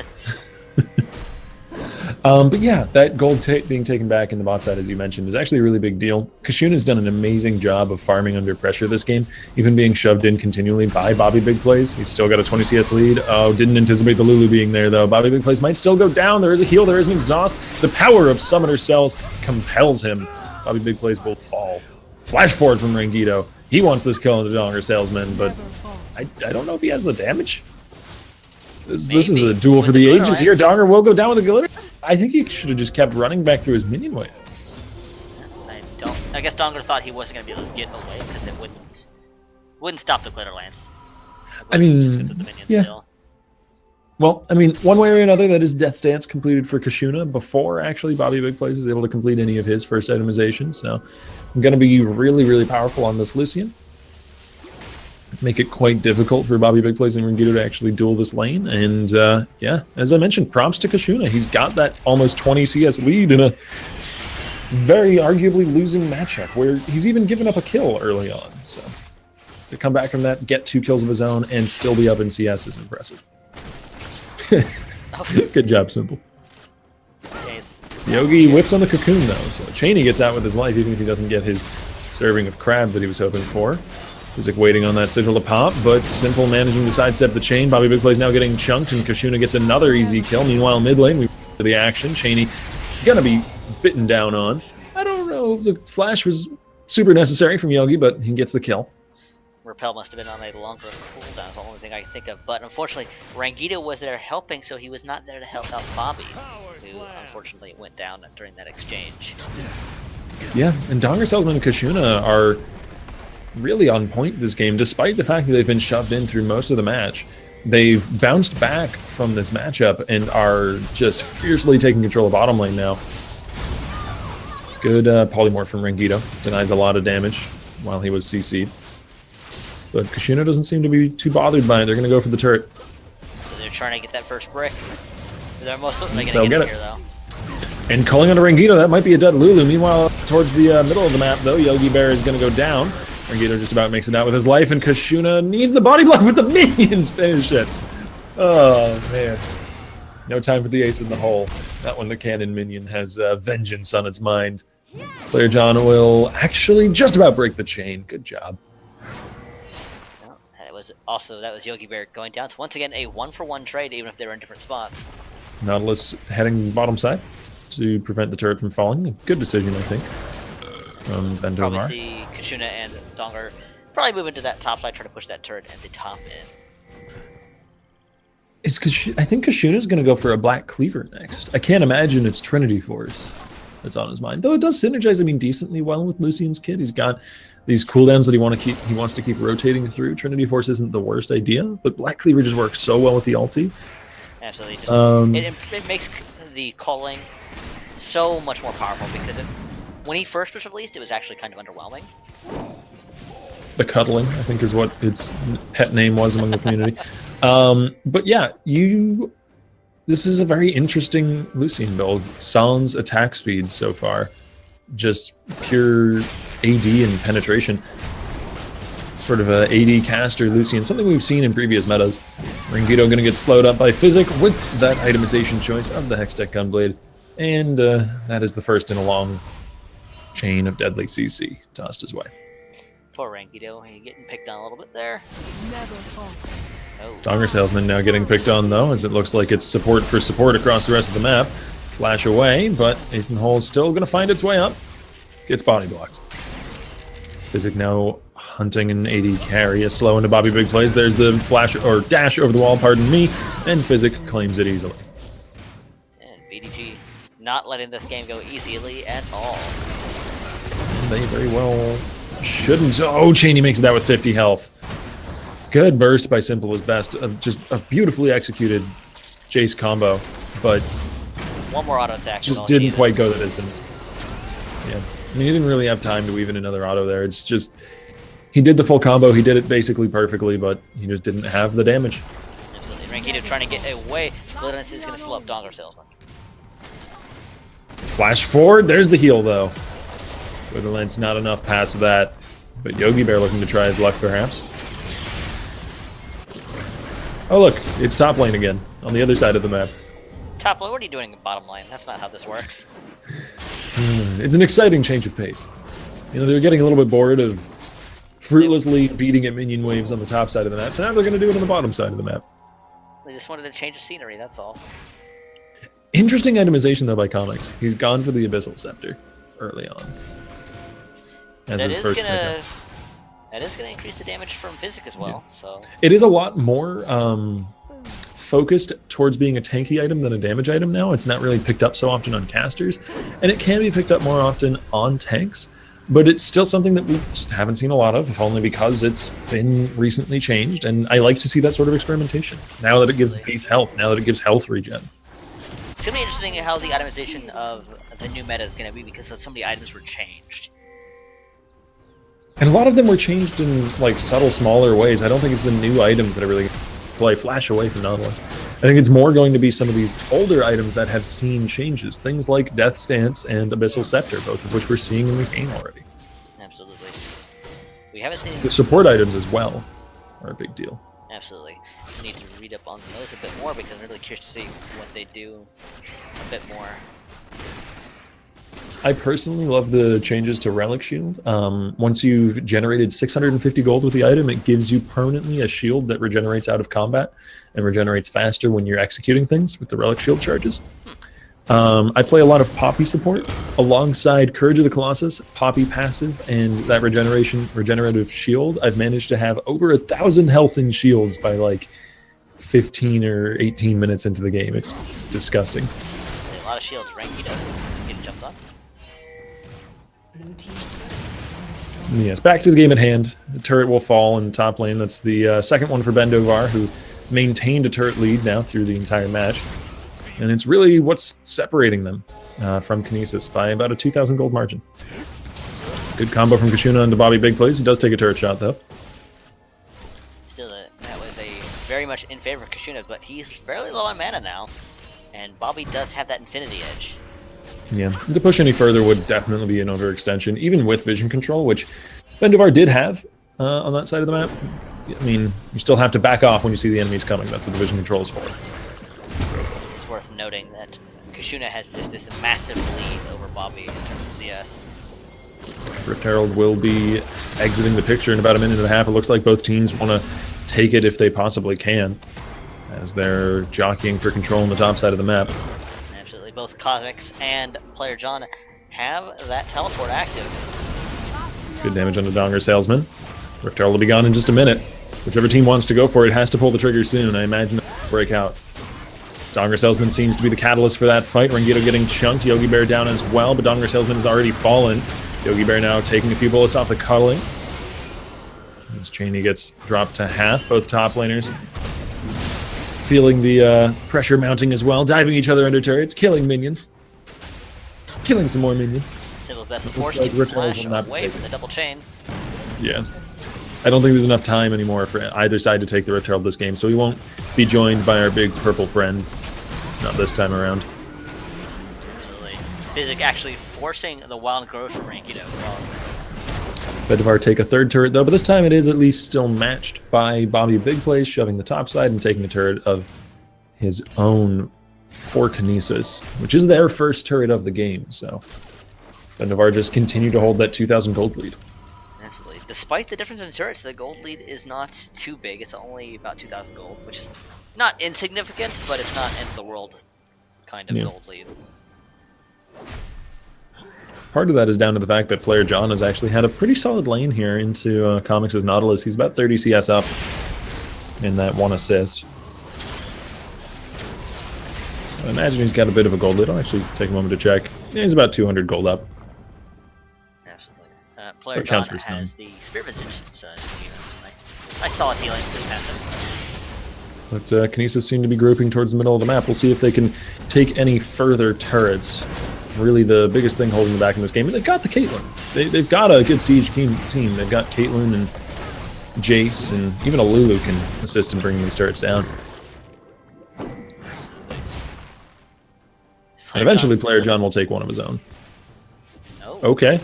But yeah, that gold being taken back in the bot side, as you mentioned, is actually a really big deal. Kashuna's done an amazing job of farming under pressure this game, even being shoved in continually by Bobby Big Plays. He's still got a 20 CS lead. Oh, didn't anticipate the Lulu being there, though. Bobby Big Plays might still go down. There is a heal, there is an exhaust. The power of Summoner Spells compels him. Bobby Big Plays will fall. Flash forward from Rangito. He wants this kill into Donger Salesman, but I don't know if he has the damage. This is a duel for the ages here. Donger will go down with a glitter. I think he should have just kept running back through his minion wave. I guess Donger thought he wasn't going to be able to get away because it wouldn't stop the glitter lance. I mean, yeah. Still. Well, I mean, one way or another, that is Death's Dance completed for Kashuna before actually Bobby Big Plays is able to complete any of his first itemization. So I'm going to be really, really powerful on this Lucian. Make it quite difficult for Bobby Big Plays and Rangito to actually duel this lane. And yeah, as I mentioned, props to Kashuna. He's got that almost 20 CS lead in a very arguably losing matchup where he's even given up a kill early on. So to come back from that, get 2 kills of his own, and still be up in CS is impressive. Good job, Simple. Yogi whips on the cocoon, though, so Cheney gets out with his life, even if he doesn't get his serving of crab that he was hoping for. Physic waiting on that sigil to pop, but Simple managing to sidestep the chain. Bobby Big Plays now getting chunked, and Kashuna gets another easy kill. Meanwhile, mid lane, we to the action. Cheney gonna be bitten down on. I don't know if the flash was super necessary from Yogi, but he gets the kill. Repel must have been on a longer cooldown, that's the only thing I can think of. But unfortunately, Rangito was there helping, so he was not there to help out Bobby, who unfortunately went down during that exchange. Yeah, and Donger Salesman and Kashuna are really on point this game, despite the fact that they've been shoved in through most of the match. They've bounced back from this matchup and are just fiercely taking control of bottom lane now. Good polymorph from Rangito. Denies a lot of damage while he was CC'd. But Kashuna doesn't seem to be too bothered by it. They're going to go for the turret. So they're trying to get that first brick. They're most certainly They'll going to get get it it here, though. And calling onto Rangito, that might be a dead Lulu. Meanwhile, towards the middle of the map, though, Yogi Bear is going to go down. Rangito just about makes it out with his life, and Kashuna needs the body block with the minions. Finish it. Oh, man. No time for the ace in the hole. That one, the cannon minion, has vengeance on its mind. Player John will actually just about break the chain. Good job. That was Yogi Bear going down. So once again, a 1-for-1 trade, even if they're in different spots. Nautilus heading bottom side to prevent the turret from falling. A good decision, I think, from Bendo Probably Amar. see Kashuna and Donger probably move into that top side, try to push that turret at the top end. I think Kashuna's going to go for a Black Cleaver next. I can't imagine it's Trinity Force that's on his mind. Though it does synergize, I mean, decently well with Lucian's kit. He's got these cooldowns that he wants to keep rotating through. Trinity Force isn't the worst idea, but Black Cleaver just works so well with the ulti. Absolutely. Just, it makes the culling so much more powerful because when he first was released, it was actually kind of underwhelming. The cuddling, I think, is what its pet name was among the community. But yeah, this is a very interesting Lucian build. Sans attack speed so far, just pure AD and penetration. Sort of a AD caster Lucian, something we've seen in previous metas. Rangito going to get slowed up by Physic with that itemization choice of the Hextech Gunblade. And that is the first in a long chain of deadly CC tossed his way. Poor Rangito, he's getting picked on a little bit there. Oh. Donger Salesman now getting picked on, though, as it looks like it's support for support across the rest of the map. Flash away, but Ace in the Hole is still going to find its way up. Gets body blocked. Physic now hunting an AD carry, a slow into Bobby Big Plays. There's the flash or dash over the wall, pardon me, and Physic claims it easily. not letting this game go easily at all. And they very well shouldn't. Oh, Cheney makes it out with 50 health. Good burst by Simple as best. Just a beautifully executed Jace combo, but one more auto attack. Just didn't quite go the distance. Yeah. I mean, he didn't really have time to weave in another auto there. It's just, he did the full combo. He did it basically perfectly, but he just didn't have the damage. Absolutely. Rankito trying to get away. Glitterness is going to slow up Donger Salesman. Flash forward. There's the heal, though. Witherland's not enough past that. But Yogi Bear looking to try his luck, perhaps. Oh, look. It's top lane again, on the other side of the map. Top lane? What are you doing in bottom lane? That's not how this works. It's an exciting change of pace. You know, they're getting a little bit bored of fruitlessly beating at minion waves on the top side of the map, so now they're going to do it on the bottom side of the map. They just wanted to change the scenery, that's all. Interesting itemization, though, by Comics. He's gone for the Abyssal Scepter early on. As his first pickup. That is going to increase the damage from Physic as well, so... It is a lot more focused towards being a tanky item than a damage item now. It's not really picked up so often on casters, and it can be picked up more often on tanks, but it's still something that we just haven't seen a lot of, if only because it's been recently changed, and I like to see that sort of experimentation. Now that it gives base health, now that it gives health regen. It's going to be interesting how the itemization of the new meta is going to be, because so many items were changed. And a lot of them were changed in like subtle, smaller ways. I don't think it's the new items that are really play Flash away from Nautilus. I think it's more going to be some of these older items that have seen changes. Things like Death Stance and Abyssal Scepter, both of which we're seeing in this game already. Absolutely. We haven't seen... The support items as well are a big deal. Absolutely. We need to read up on those a bit more, because I'm really curious to see what they do a bit more. I personally love the changes to Relic Shield. Once you've generated 650 gold with the item, it gives you permanently a shield that regenerates out of combat and regenerates faster when you're executing things with the Relic Shield charges. I play a lot of Poppy support alongside Courage of the Colossus, Poppy passive, and that regenerative shield. I've managed to have over 1,000 health in shields by like 15 or 18 minutes into the game. It's disgusting. A lot of shields. Rankito getting jumped on. Yes, back to the game at hand. The turret will fall in the top lane. That's the second one for Bendovar, who maintained a turret lead now through the entire match. And it's really what's separating them from Kinesis by about a 2,000 gold margin. Good combo from Kashuna into Bobby Big Plays. He does take a turret shot, though. Still, that was a very much in favor of Kashuna, but he's fairly low on mana now. And Bobby does have that Infinity Edge. Yeah, to push any further would definitely be an overextension, even with vision control, which Bendovar did have on that side of the map. I mean, you still have to back off when you see the enemies coming. That's what the vision control is for. It's worth noting that Kashuna has just this massive lead over Bobby in terms of CS. Rift Herald will be exiting the picture in about a minute and a half. It looks like both teams want to take it if they possibly can, as they're jockeying for control on the top side of the map. Absolutely, both Cosmics and Player John have that teleport active. Good damage on the Donger Salesman. Rift Herald will be gone in just a minute. Whichever team wants to go for it has to pull the trigger soon. I imagine it'll break out. Donger Salesman seems to be the catalyst for that fight. Rangito getting chunked, Yogi Bear down as well, but Donger Salesman has already fallen. Yogi Bear now taking a few bullets off the cuddling. As Cheney gets dropped to half, both top laners feeling the pressure mounting as well, diving each other under turrets, killing minions. Killing some more minions. Simple best of force to flash away from the double chain. Yeah. I don't think there's enough time anymore for either side to take the Rift Herald this game, so we won't be joined by our big purple friend. Not this time around. Absolutely. Physic actually forcing the wild growth from Rankito as well. Bendovar take a third turret though, but this time it is at least still matched by Bobby Big Plays, shoving the top side and taking a turret of his own for Kinesis, which is their first turret of the game, so Bendovar just continue to hold that 2,000 gold lead. Absolutely. Despite the difference in turrets, the gold lead is not too big. It's only about 2,000 gold, which is not insignificant, but it's not end of the world kind of gold lead. Part of that is down to the fact that player John has actually had a pretty solid lane here into Comics' Nautilus. He's about 30 CS up in that one assist. I imagine he's got a bit of a gold lead. I'll actually take a moment to check. Yeah, he's about 200 gold up. Absolutely. Player it John counts for has the Spear Vintage, so nice solid healing this passive. But Kinesis seem to be grouping towards the middle of the map. We'll see if they can take any further turrets. Really the biggest thing holding them back in this game. And they've got the Caitlyn. They've got a good siege team. They've got Caitlyn and Jace, and even a Lulu can assist in bringing these turrets down. And eventually Player John will take one of his own. Oh. Okay.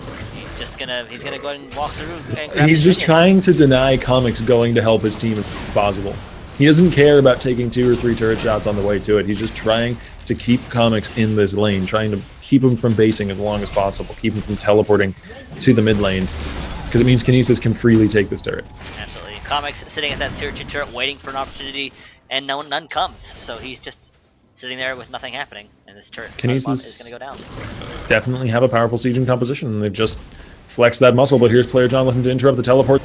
He's gonna go ahead and walk through and grab He's just minions. trying to deny Comics going to help his team as possible. He doesn't care about taking 2 or 3 turret shots on the way to it. He's just trying to keep Comics in this lane, trying to keep him from basing as long as possible, keep him from teleporting to the mid lane, because it means Kinesis can freely take this turret. Absolutely. Comics sitting at that tier 2 turret waiting for an opportunity, and none comes. So he's just sitting there with nothing happening, and this turret Kinesis is going to go down. Definitely have a powerful sieging composition, and they've just flexed that muscle, but here's Player John looking to interrupt the teleport.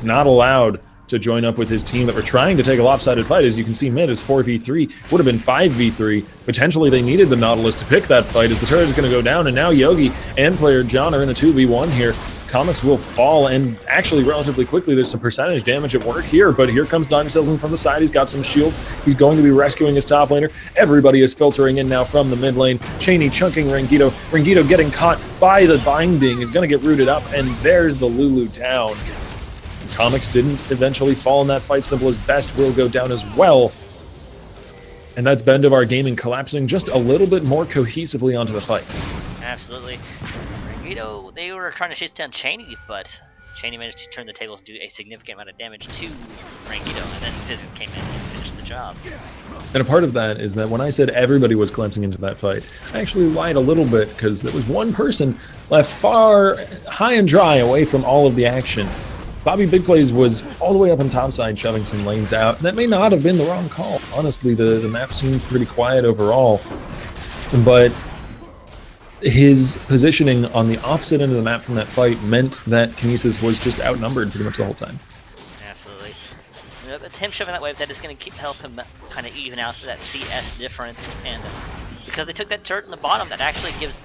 Not allowed to join up with his team that were trying to take a lopsided fight. As you can see, mid is 4v3, would have been 5v3. Potentially they needed the Nautilus to pick that fight as the turret is going to go down, and now Yogi and Player John are in a 2v1 here. Comics will fall, and actually relatively quickly there's some percentage damage at work here, but here comes Dong Silverman from the side. He's got some shields. He's going to be rescuing his top laner. Everybody is filtering in now from the mid lane. Cheney chunking Rangito. Rangito getting caught by the binding, is going to get rooted up, and there's the Lulu down. Comics didn't eventually fall in that fight. Simple as Best will go down as well. And that's Bendovar Gaming collapsing just a little bit more cohesively onto the fight. Absolutely. Rangito, they were trying to chase down Cheney, but Cheney managed to turn the tables, do a significant amount of damage to Rangito, and then Physics came in and finished the job. And a part of that is that when I said everybody was collapsing into that fight, I actually lied a little bit, because there was one person left far high and dry away from all of the action. Bobby Big Plays was all the way up on top side, shoving some lanes out. That may not have been the wrong call. Honestly, the map seemed pretty quiet overall. But his positioning on the opposite end of the map from that fight meant that Kinesis was just outnumbered pretty much the whole time. Absolutely. You know, him shoving that wave, that is going to help him kind of even out that CS difference. And because they took that turret in the bottom, that actually gives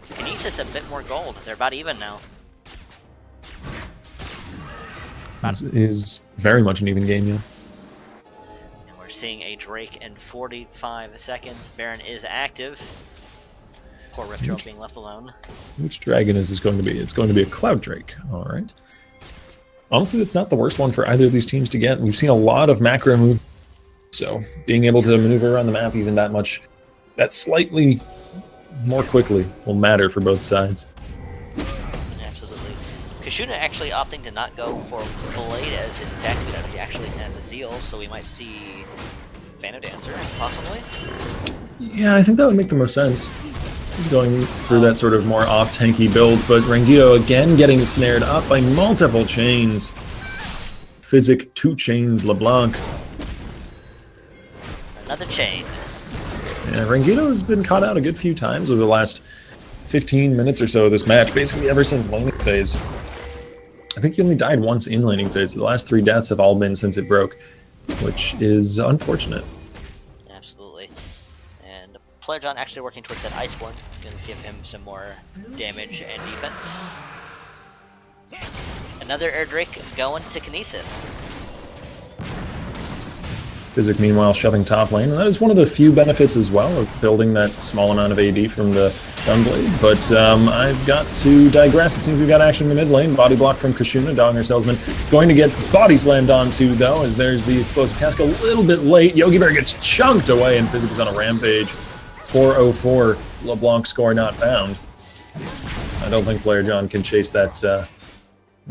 Kinesis a bit more gold. They're about even now. It is very much an even game, yeah. And we're seeing a Drake in 45 seconds. Baron is active. Poor Rift Drill being left alone. Which dragon is this going to be? It's going to be a Cloud Drake. All right. Honestly, that's not the worst one for either of these teams to get. We've seen a lot of macro moves, so being able to maneuver around the map even that much, that slightly more quickly will matter for both sides. Absolutely. Kashuna actually opting to not go for Blade as his attack speed. He actually has a Zeal, so we might see Phantom Dancer, possibly. Yeah, I think that would make the most sense. Going through that sort of more off-tanky build, but Rangito again getting snared up by multiple chains. Physic, 2 chains, LeBlanc. Another chain. Yeah, Rangito has been caught out a good few times over the last 15 minutes or so of this match, basically ever since laning phase. I think he only died once in laning phase. The last 3 deaths have all been since it broke, which is unfortunate. Absolutely. And Player John actually working towards that Iceborne. Going to give him some more damage and defense. Another Air Drake going to Kinesis. Physic, meanwhile, shoving top lane. And that is one of the few benefits as well of building that small amount of AD from the Gunblade. But I've got to digress. It seems we've got action in the mid lane. Body block from Kashuna. Dogger Salesman going to get body slammed onto, though, as there's the explosive cask a little bit late. Yogi Bear gets chunked away, and Physic is on a rampage. 404. LeBlanc score not found. I don't think Player John can chase that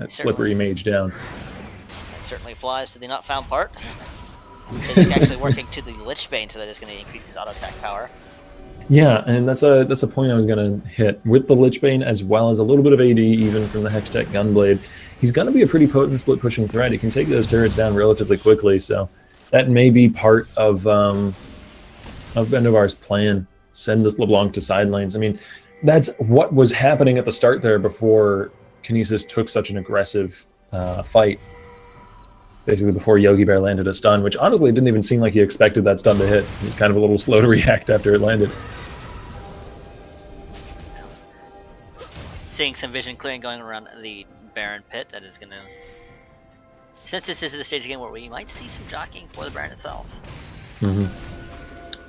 slippery mage down. That certainly applies to the not found part. Physic actually working to the Lichbane, so that is going to increase his auto attack power. Yeah, and that's a point I was going to hit. With the Lichbane, as well as a little bit of AD, even from the Hextech Gunblade, he's going to be a pretty potent split-pushing threat. He can take those turrets down relatively quickly, so that may be part of Bendovar's plan. Send this LeBlanc to side lanes. I mean, that's what was happening at the start there before Kinesis took such an aggressive fight. basically before Yogi Bear landed a stun, which honestly didn't even seem like he expected that stun to hit. He was kind of a little slow to react after it landed. Seeing some vision clearing going around the Baron pit, that is going to... Since this is the stage again where we might see some jockeying for the Baron itself.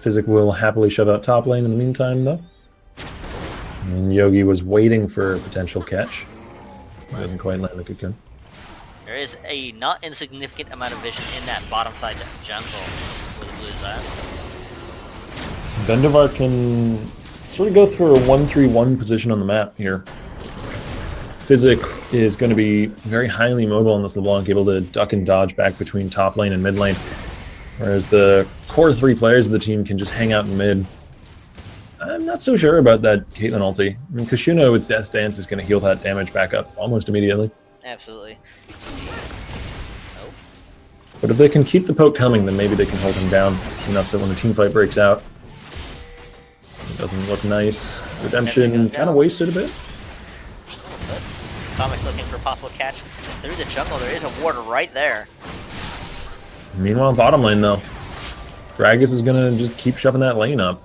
Physic will happily shove out top lane in the meantime, though. And Yogi was waiting for a potential catch. Doesn't quite land the cocoon. There is a not insignificant amount of vision in that bottom side jungle where the Blues are. Vendavar can sort of go through a 1-3-1 position on the map here. Physic is going to be very highly mobile in this LeBlanc, able to duck and dodge back between top lane and mid lane. Whereas the core 3 players of the team can just hang out in mid. I'm not so sure about that Caitlyn ulti. I mean, Kushuna with Death's Dance is going to heal that damage back up almost immediately. Absolutely. But if they can keep the poke coming, then maybe they can hold him down enough so when the team fight breaks out, it doesn't look nice. Redemption kind of wasted a bit. Comic's looking for a possible catch through the jungle. There is a ward right there. Meanwhile, bottom lane though, Gragas is going to just keep shoving that lane up.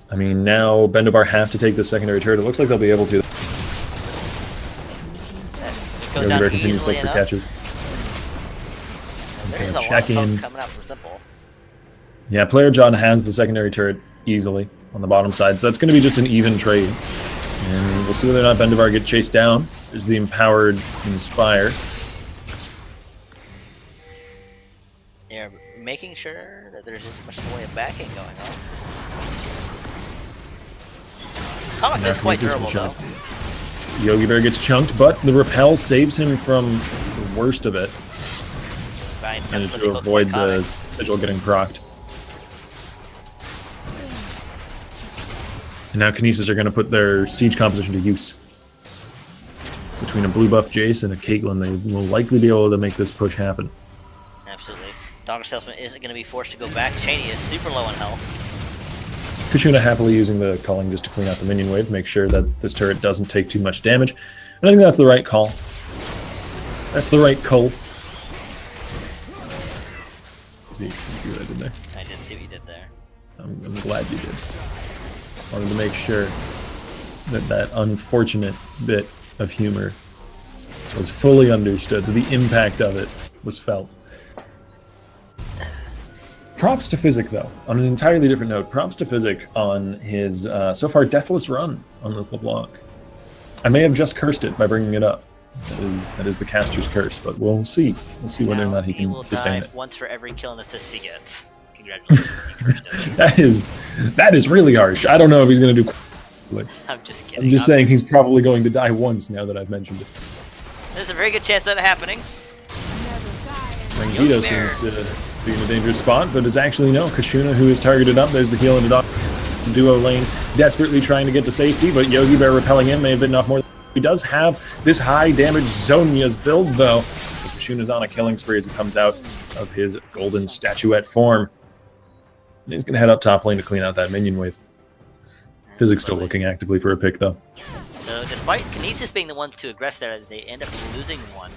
I mean, now Vendavar have to take the secondary turret. It looks like they'll be able to. Goes down continues to look for catches. There's a lot of poke coming out from Simple. Yeah, player John has the secondary turret easily on the bottom side, so that's going to be just an even trade. And we'll see whether or not Vendavar get chased down. There's the empowered Inspire. Yeah, making sure that there's as much in the way of backing going on. Comics is quite durable though. Yogi Bear gets chunked, but the repel saves him from the worst of it. And to avoid the sigil getting procced. And now Kinesis are going to put their siege composition to use. Between a blue buff Jace and a Caitlyn, they will likely be able to make this push happen. Absolutely. Dogger Salesman isn't going to be forced to go back. Cheney is super low on health. Kushuna happily using the culling just to clean out the minion wave, make sure that this turret doesn't take too much damage. And I think that's the right call. That's the right call. See what I did there? I did see what you did there. I'm glad you did. Wanted to make sure that that unfortunate bit of humor was fully understood, that the impact of it was felt. Props to Physic, though, on an entirely different note. Props to Physic on his, so far, deathless run on this LeBlanc. I may have just cursed it by bringing it up. That is the caster's curse, but we'll see. We'll see whether or not he can sustain it. Once for every kill and assist he gets. Congratulations, he cursed it. that is really harsh. I don't know if he's going to do... I'm just kidding. I'm just saying he's probably going to die once now that I've mentioned it. There's a very good chance of that happening. Mangito seems to be in a dangerous spot, but it's actually no. Kushuna, who is targeted up, there's the heal into dog. Duo lane desperately trying to get to safety, but Yogi Bear repelling him may have been enough more. He does have this high damage Zonia's build, though. Kushuna's on a killing spree as he comes out of his golden statuette form. And he's going to head up top lane to clean out that minion wave. Physics still looking actively for a pick, though. So despite Kinesis being the ones to aggress there, they end up losing one.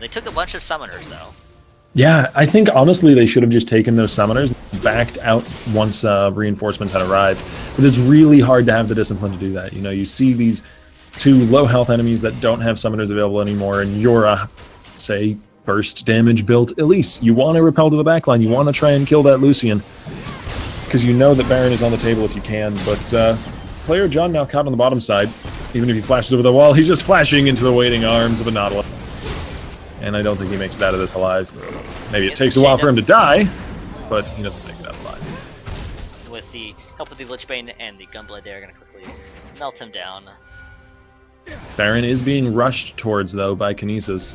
They took a bunch of summoners, though. Yeah, I think honestly they should have just taken those summoners, backed out once reinforcements had arrived. But it's really hard to have the discipline to do that. You know, you see these two low health enemies that don't have summoners available anymore, and you're a, say, burst damage built Elise. You want to repel to the backline. You want to try and kill that Lucian. Because you know that Baron is on the table if you can. But player John now caught on the bottom side. Even if he flashes over the wall, he's just flashing into the waiting arms of a Nautilus. And I don't think he makes it out of this alive. Maybe it takes a while for him to die, but he doesn't make it out alive. With the help of the Lichbane and the Gunblade, they're going to quickly melt him down. Baron is being rushed towards, though, by Kinesis.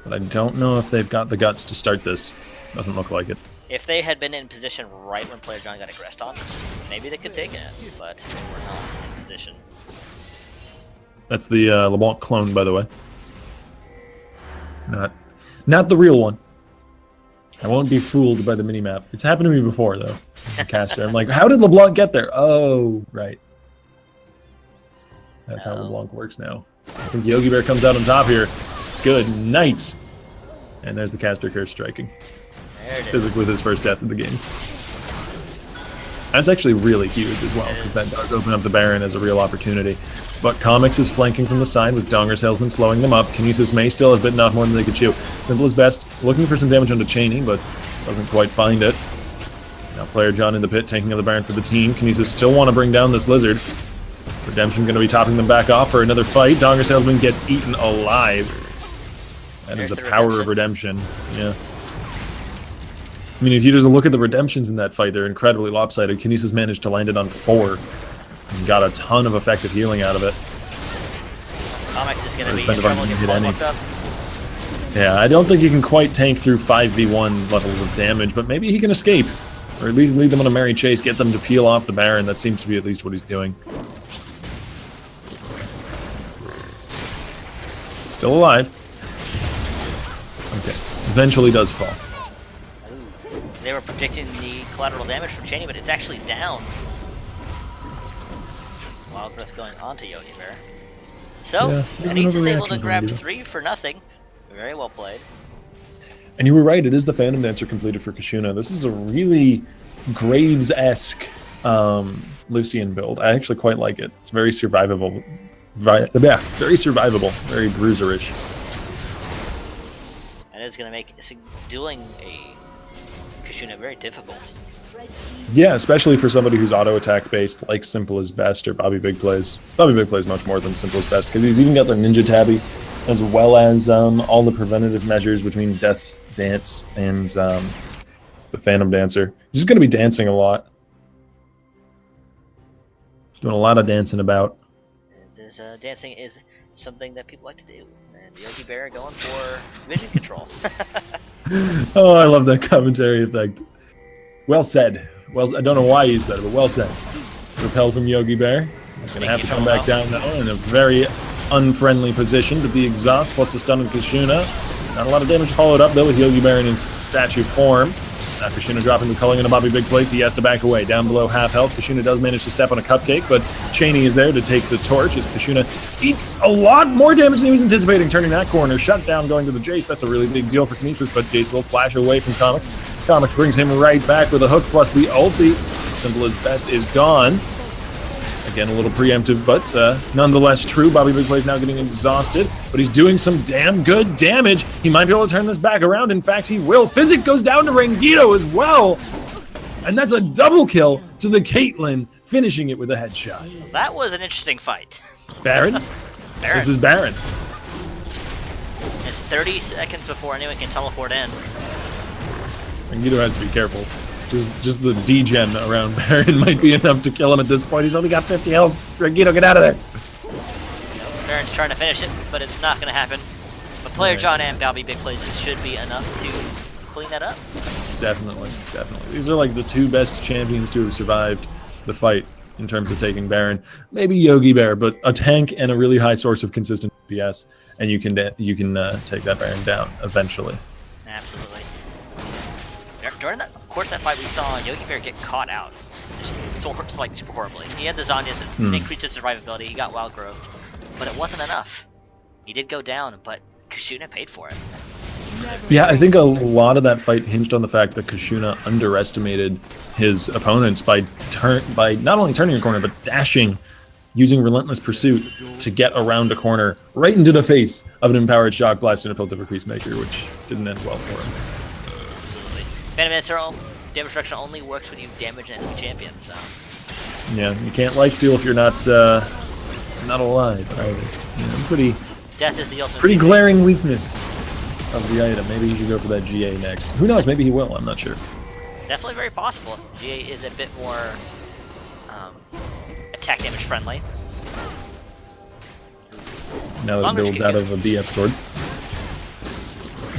But I don't know if they've got the guts to start this. Doesn't look like it. If they had been in position right when player John got aggressed on, maybe they could take it, but they were not in position. That's the LeBlanc clone, by the way. Not the real one. I won't be fooled by the minimap. It's happened to me before, though. As a caster, I'm like, how did LeBlanc get there? Oh, right. That's how LeBlanc works now. I think Yogi Bear comes out on top here. Good night. And there's the caster curse striking. There it is. Physics with his first death of the game. That's actually really huge as well, because that does open up the Baron as a real opportunity. But Comics is flanking from the side with Donger Salesman slowing them up. Kinesis may still have bitten off more than they could chew. Simple as best, looking for some damage onto Cheney, but doesn't quite find it. Now Player John in the pit, taking of the Baron for the team. Kinesis still want to bring down this Lizard. Redemption going to be topping them back off for another fight. Donger Salesman gets eaten alive. That is the power of Redemption. Yeah. I mean, if you just look at the redemptions in that fight, they're incredibly lopsided. Kinesis managed to land it on 4 and got a ton of effective healing out of it. Comics is going to be in trouble getting fucked up. Yeah, I don't think he can quite tank through 5v1 levels of damage, but maybe he can escape. Or at least lead them on a merry chase, get them to peel off the Baron. That seems to be at least what he's doing. Still alive. Okay, eventually does fall. They were predicting the collateral damage from Cheney, but it's actually down. Wild Growth going onto Yogi Bear. So, Yeah, Kinesis is able to reaction from grab Yogi. 3 for nothing. Very well played. And you were right, it is the Phantom Dancer completed for Kashuna. This is a really Graves-esque Lucian build. I actually quite like it. It's very survivable. Very survivable. Very bruiserish. And it's going to make dueling a Kashuna very difficult. Yeah, especially for somebody who's auto attack based, like Simple as Best or Bobby Big Plays. Bobby Big Plays much more than Simple as Best because he's even got the Ninja Tabby, as well as all the preventative measures between Death's Dance and the Phantom Dancer. He's just going to be dancing a lot, doing a lot of dancing about. Dancing is something that people like to do. And Yogi Bear going for vision control. Oh, I love that commentary effect. Well said. Well, I don't know why you said it, but well said. Repel from Yogi Bear. He's going to have to come back down now in a very unfriendly position to the exhaust plus the stun of Kashuna. Not a lot of damage followed up though with Yogi Bear in his statue form. Now Kashuna dropping the culling into Bobby Big Place, he has to back away. Down below half health, Kashuna does manage to step on a cupcake, but Cheney is there to take the torch as Kashuna eats a lot more damage than he was anticipating, turning that corner. Shut down going to the Jace, that's a really big deal for Kinesis, but Jace will flash away from Comics. Comics brings him right back with a hook plus the ulti. Simple as Best is gone. Again, a little preemptive, but nonetheless true. Bobby Big Play is now getting exhausted, but he's doing some damn good damage. He might be able to turn this back around. In fact, he will. Physic goes down to Rangito as well. And that's a double kill to the Caitlyn, finishing it with a headshot. That was an interesting fight. Baron? Baron. This is Baron. It's 30 seconds before anyone can teleport in. Rangito has to be careful. Just the degen around Baron might be enough to kill him at this point. He's only got 50 health. Rangito, get out of there. Baron's trying to finish it, but it's not going to happen. But Player John and Bobby Big Plays should be enough to clean that up. Definitely, definitely. These are like the 2 best champions to have survived the fight in terms of taking Baron. Maybe Yogi Bear, but a tank and a really high source of consistent DPS, and you can take that Baron down eventually. Absolutely. During that, of course, that fight we saw Yogi Bear get caught out, just like super horribly. He had the Zanyas that increased his survivability. He got Wild Growth, but it wasn't enough. He did go down, but Kashuna paid for it. Yeah, I think a lot of that fight hinged on the fact that Kashuna underestimated his opponents by not only turning a corner but dashing, using Relentless Pursuit to get around a corner right into the face of an Empowered Shock Blast and a Filter for Peacemaker, which didn't end well for him. Phantom Dancer damage reduction only works when you damage an enemy champion, so. Yeah, you can't lifesteal if you're not alive either. Pretty Death is the ultimate. Pretty glaring weakness of the item. Maybe you should go for that GA next. Who knows? Maybe he will. I'm not sure. Definitely very possible. GA is a bit more attack damage friendly. Now that it builds out of a BF sword.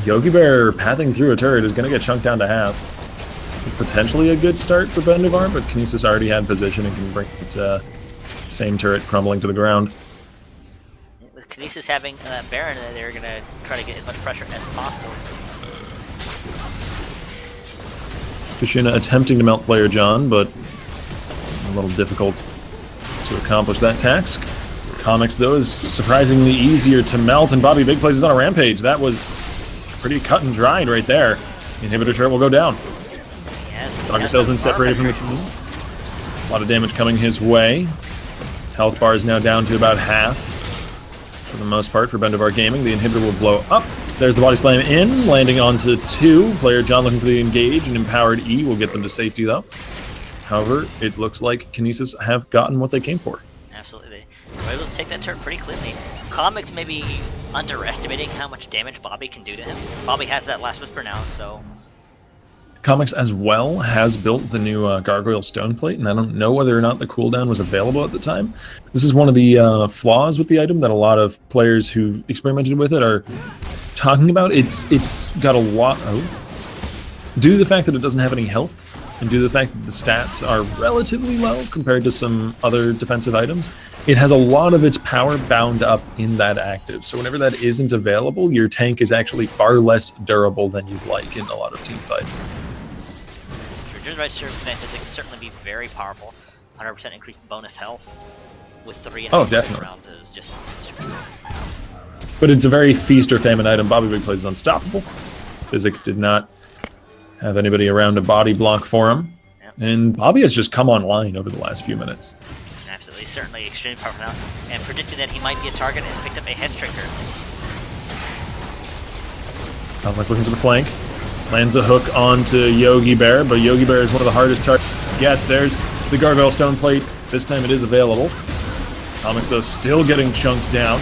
Yogi Bear pathing through a turret is going to get chunked down to half. It's potentially a good start for Bendevar, but Kinesis already had position and can bring it, same turret crumbling to the ground. With Kinesis having Baron, they're going to try to get as much pressure as possible. Kashuna attempting to melt Player John, but a little difficult to accomplish that task. Comics, though, is surprisingly easier to melt, and Bobby Big Plays is on a rampage. That was pretty cut and dried right there. Inhibitor turret will go down. Yes, Dr. Salesman separated from the team. A lot of damage coming his way. Health bar is now down to about half. For the most part, for Bendovar Gaming, the inhibitor will blow up. There's the body slam in, landing onto 2. Player John looking for the engage, and empowered E will get them to safety though. However, it looks like Kinesis have gotten what they came for. Absolutely. We're able to take that turret pretty cleanly. Comics may be underestimating how much damage Bobby can do to him. Bobby has that last whisper now, so... Comics as well has built the new Gargoyle Stone Plate, and I don't know whether or not the cooldown was available at the time. This is one of the flaws with the item that a lot of players who've experimented with it are talking about. It's got a lot... Due to the fact that it doesn't have any health, and due to the fact that the stats are relatively low compared to some other defensive items, it has a lot of its power bound up in that active. So whenever that isn't available, your tank is actually far less durable than you'd like in a lot of team fights. During the right circumstances, it can certainly be very powerful. 100% increased bonus health with 3 definitely. around is just... But it's a very feast or famine item. Bobby Big Plays is unstoppable. Physic did not have anybody around to body block for him. Yep. And Bobby has just come online over the last few minutes. Absolutely, certainly extremely powerful now. And predicted that he might be a target and has picked up a head striker. Almost looking to the flank. Lands a hook onto Yogi Bear, but Yogi Bear is one of the hardest targets to get. There's the Gargoyle Stone Plate. This time it is available. Comics, though, still getting chunked down.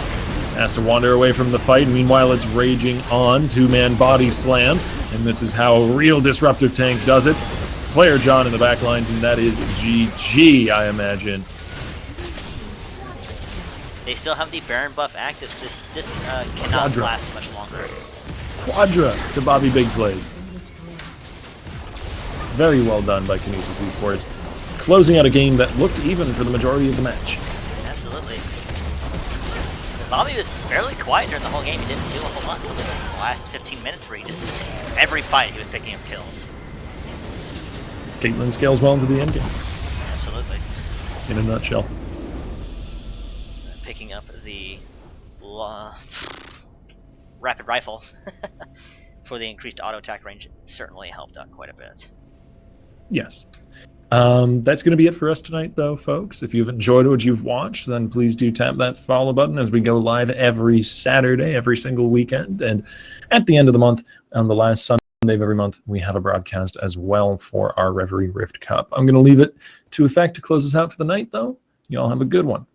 Has to wander away from the fight. Meanwhile, it's raging on. 2-man body slam. And this is how a real disruptive tank does it. Player John in the back lines, and that is GG, I imagine. They still have the Baron buff active, so this cannot Quadra. last much longer. Quadra to Bobby Big Plays. Very well done by Kinesis Esports. Closing out a game that looked even for the majority of the match. Absolutely. Bobby was fairly quiet during the whole game. He didn't do a whole lot until the last 15 minutes where he just, every fight he was picking up kills. Caitlyn scales well into the end game, Absolutely. in a nutshell. Picking up the rapid rifle for the increased auto attack range certainly helped out quite a bit. Yes. That's going to be it for us tonight, though, folks. If you've enjoyed what you've watched, then please do tap that follow button as we go live every Saturday, every single weekend. And at the end of the month, on the last Sunday of every month, we have a broadcast as well for our Reverie Rift Cup. I'm going to leave it to Effect to close us out for the night, though. You all have a good one.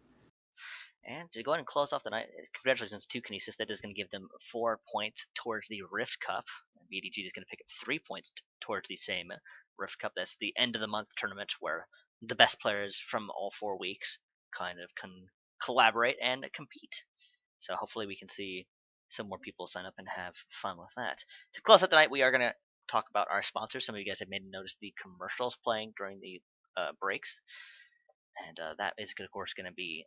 And to go ahead and close off the night, congratulations to Kinesis. That is going to give them 4 points towards the Rift Cup. BDG is going to pick up 3 points towards the same Rift Cup. That's the end of the month tournament where the best players from all 4 weeks kind of can collaborate and compete. So hopefully we can see some more people sign up and have fun with that. To close out the night, we are going to talk about our sponsors. Some of you guys have made notice the commercials playing during the breaks. And that is, of course, going to be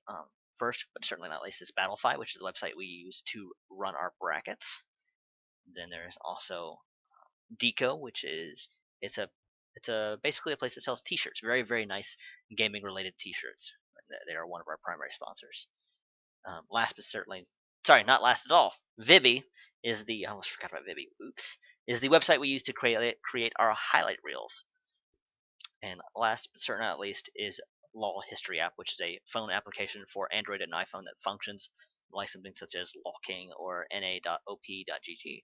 first, but certainly not least, is Battlefy, which is the website we use to run our brackets. Then there's also Deco, which is it's a basically a place that sells T-shirts, very very nice gaming related T-shirts. They are one of our primary sponsors. Last but certainly, sorry, not last at all. Vibi is I almost forgot about Vibi. Oops, is the website we use to create our highlight reels. And last but certainly not least is Law History app, which is a phone application for Android and iPhone that functions like something such as LawKing or na.op.gg.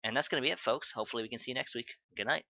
And that's going to be it, folks. Hopefully we can see you next week. Good night.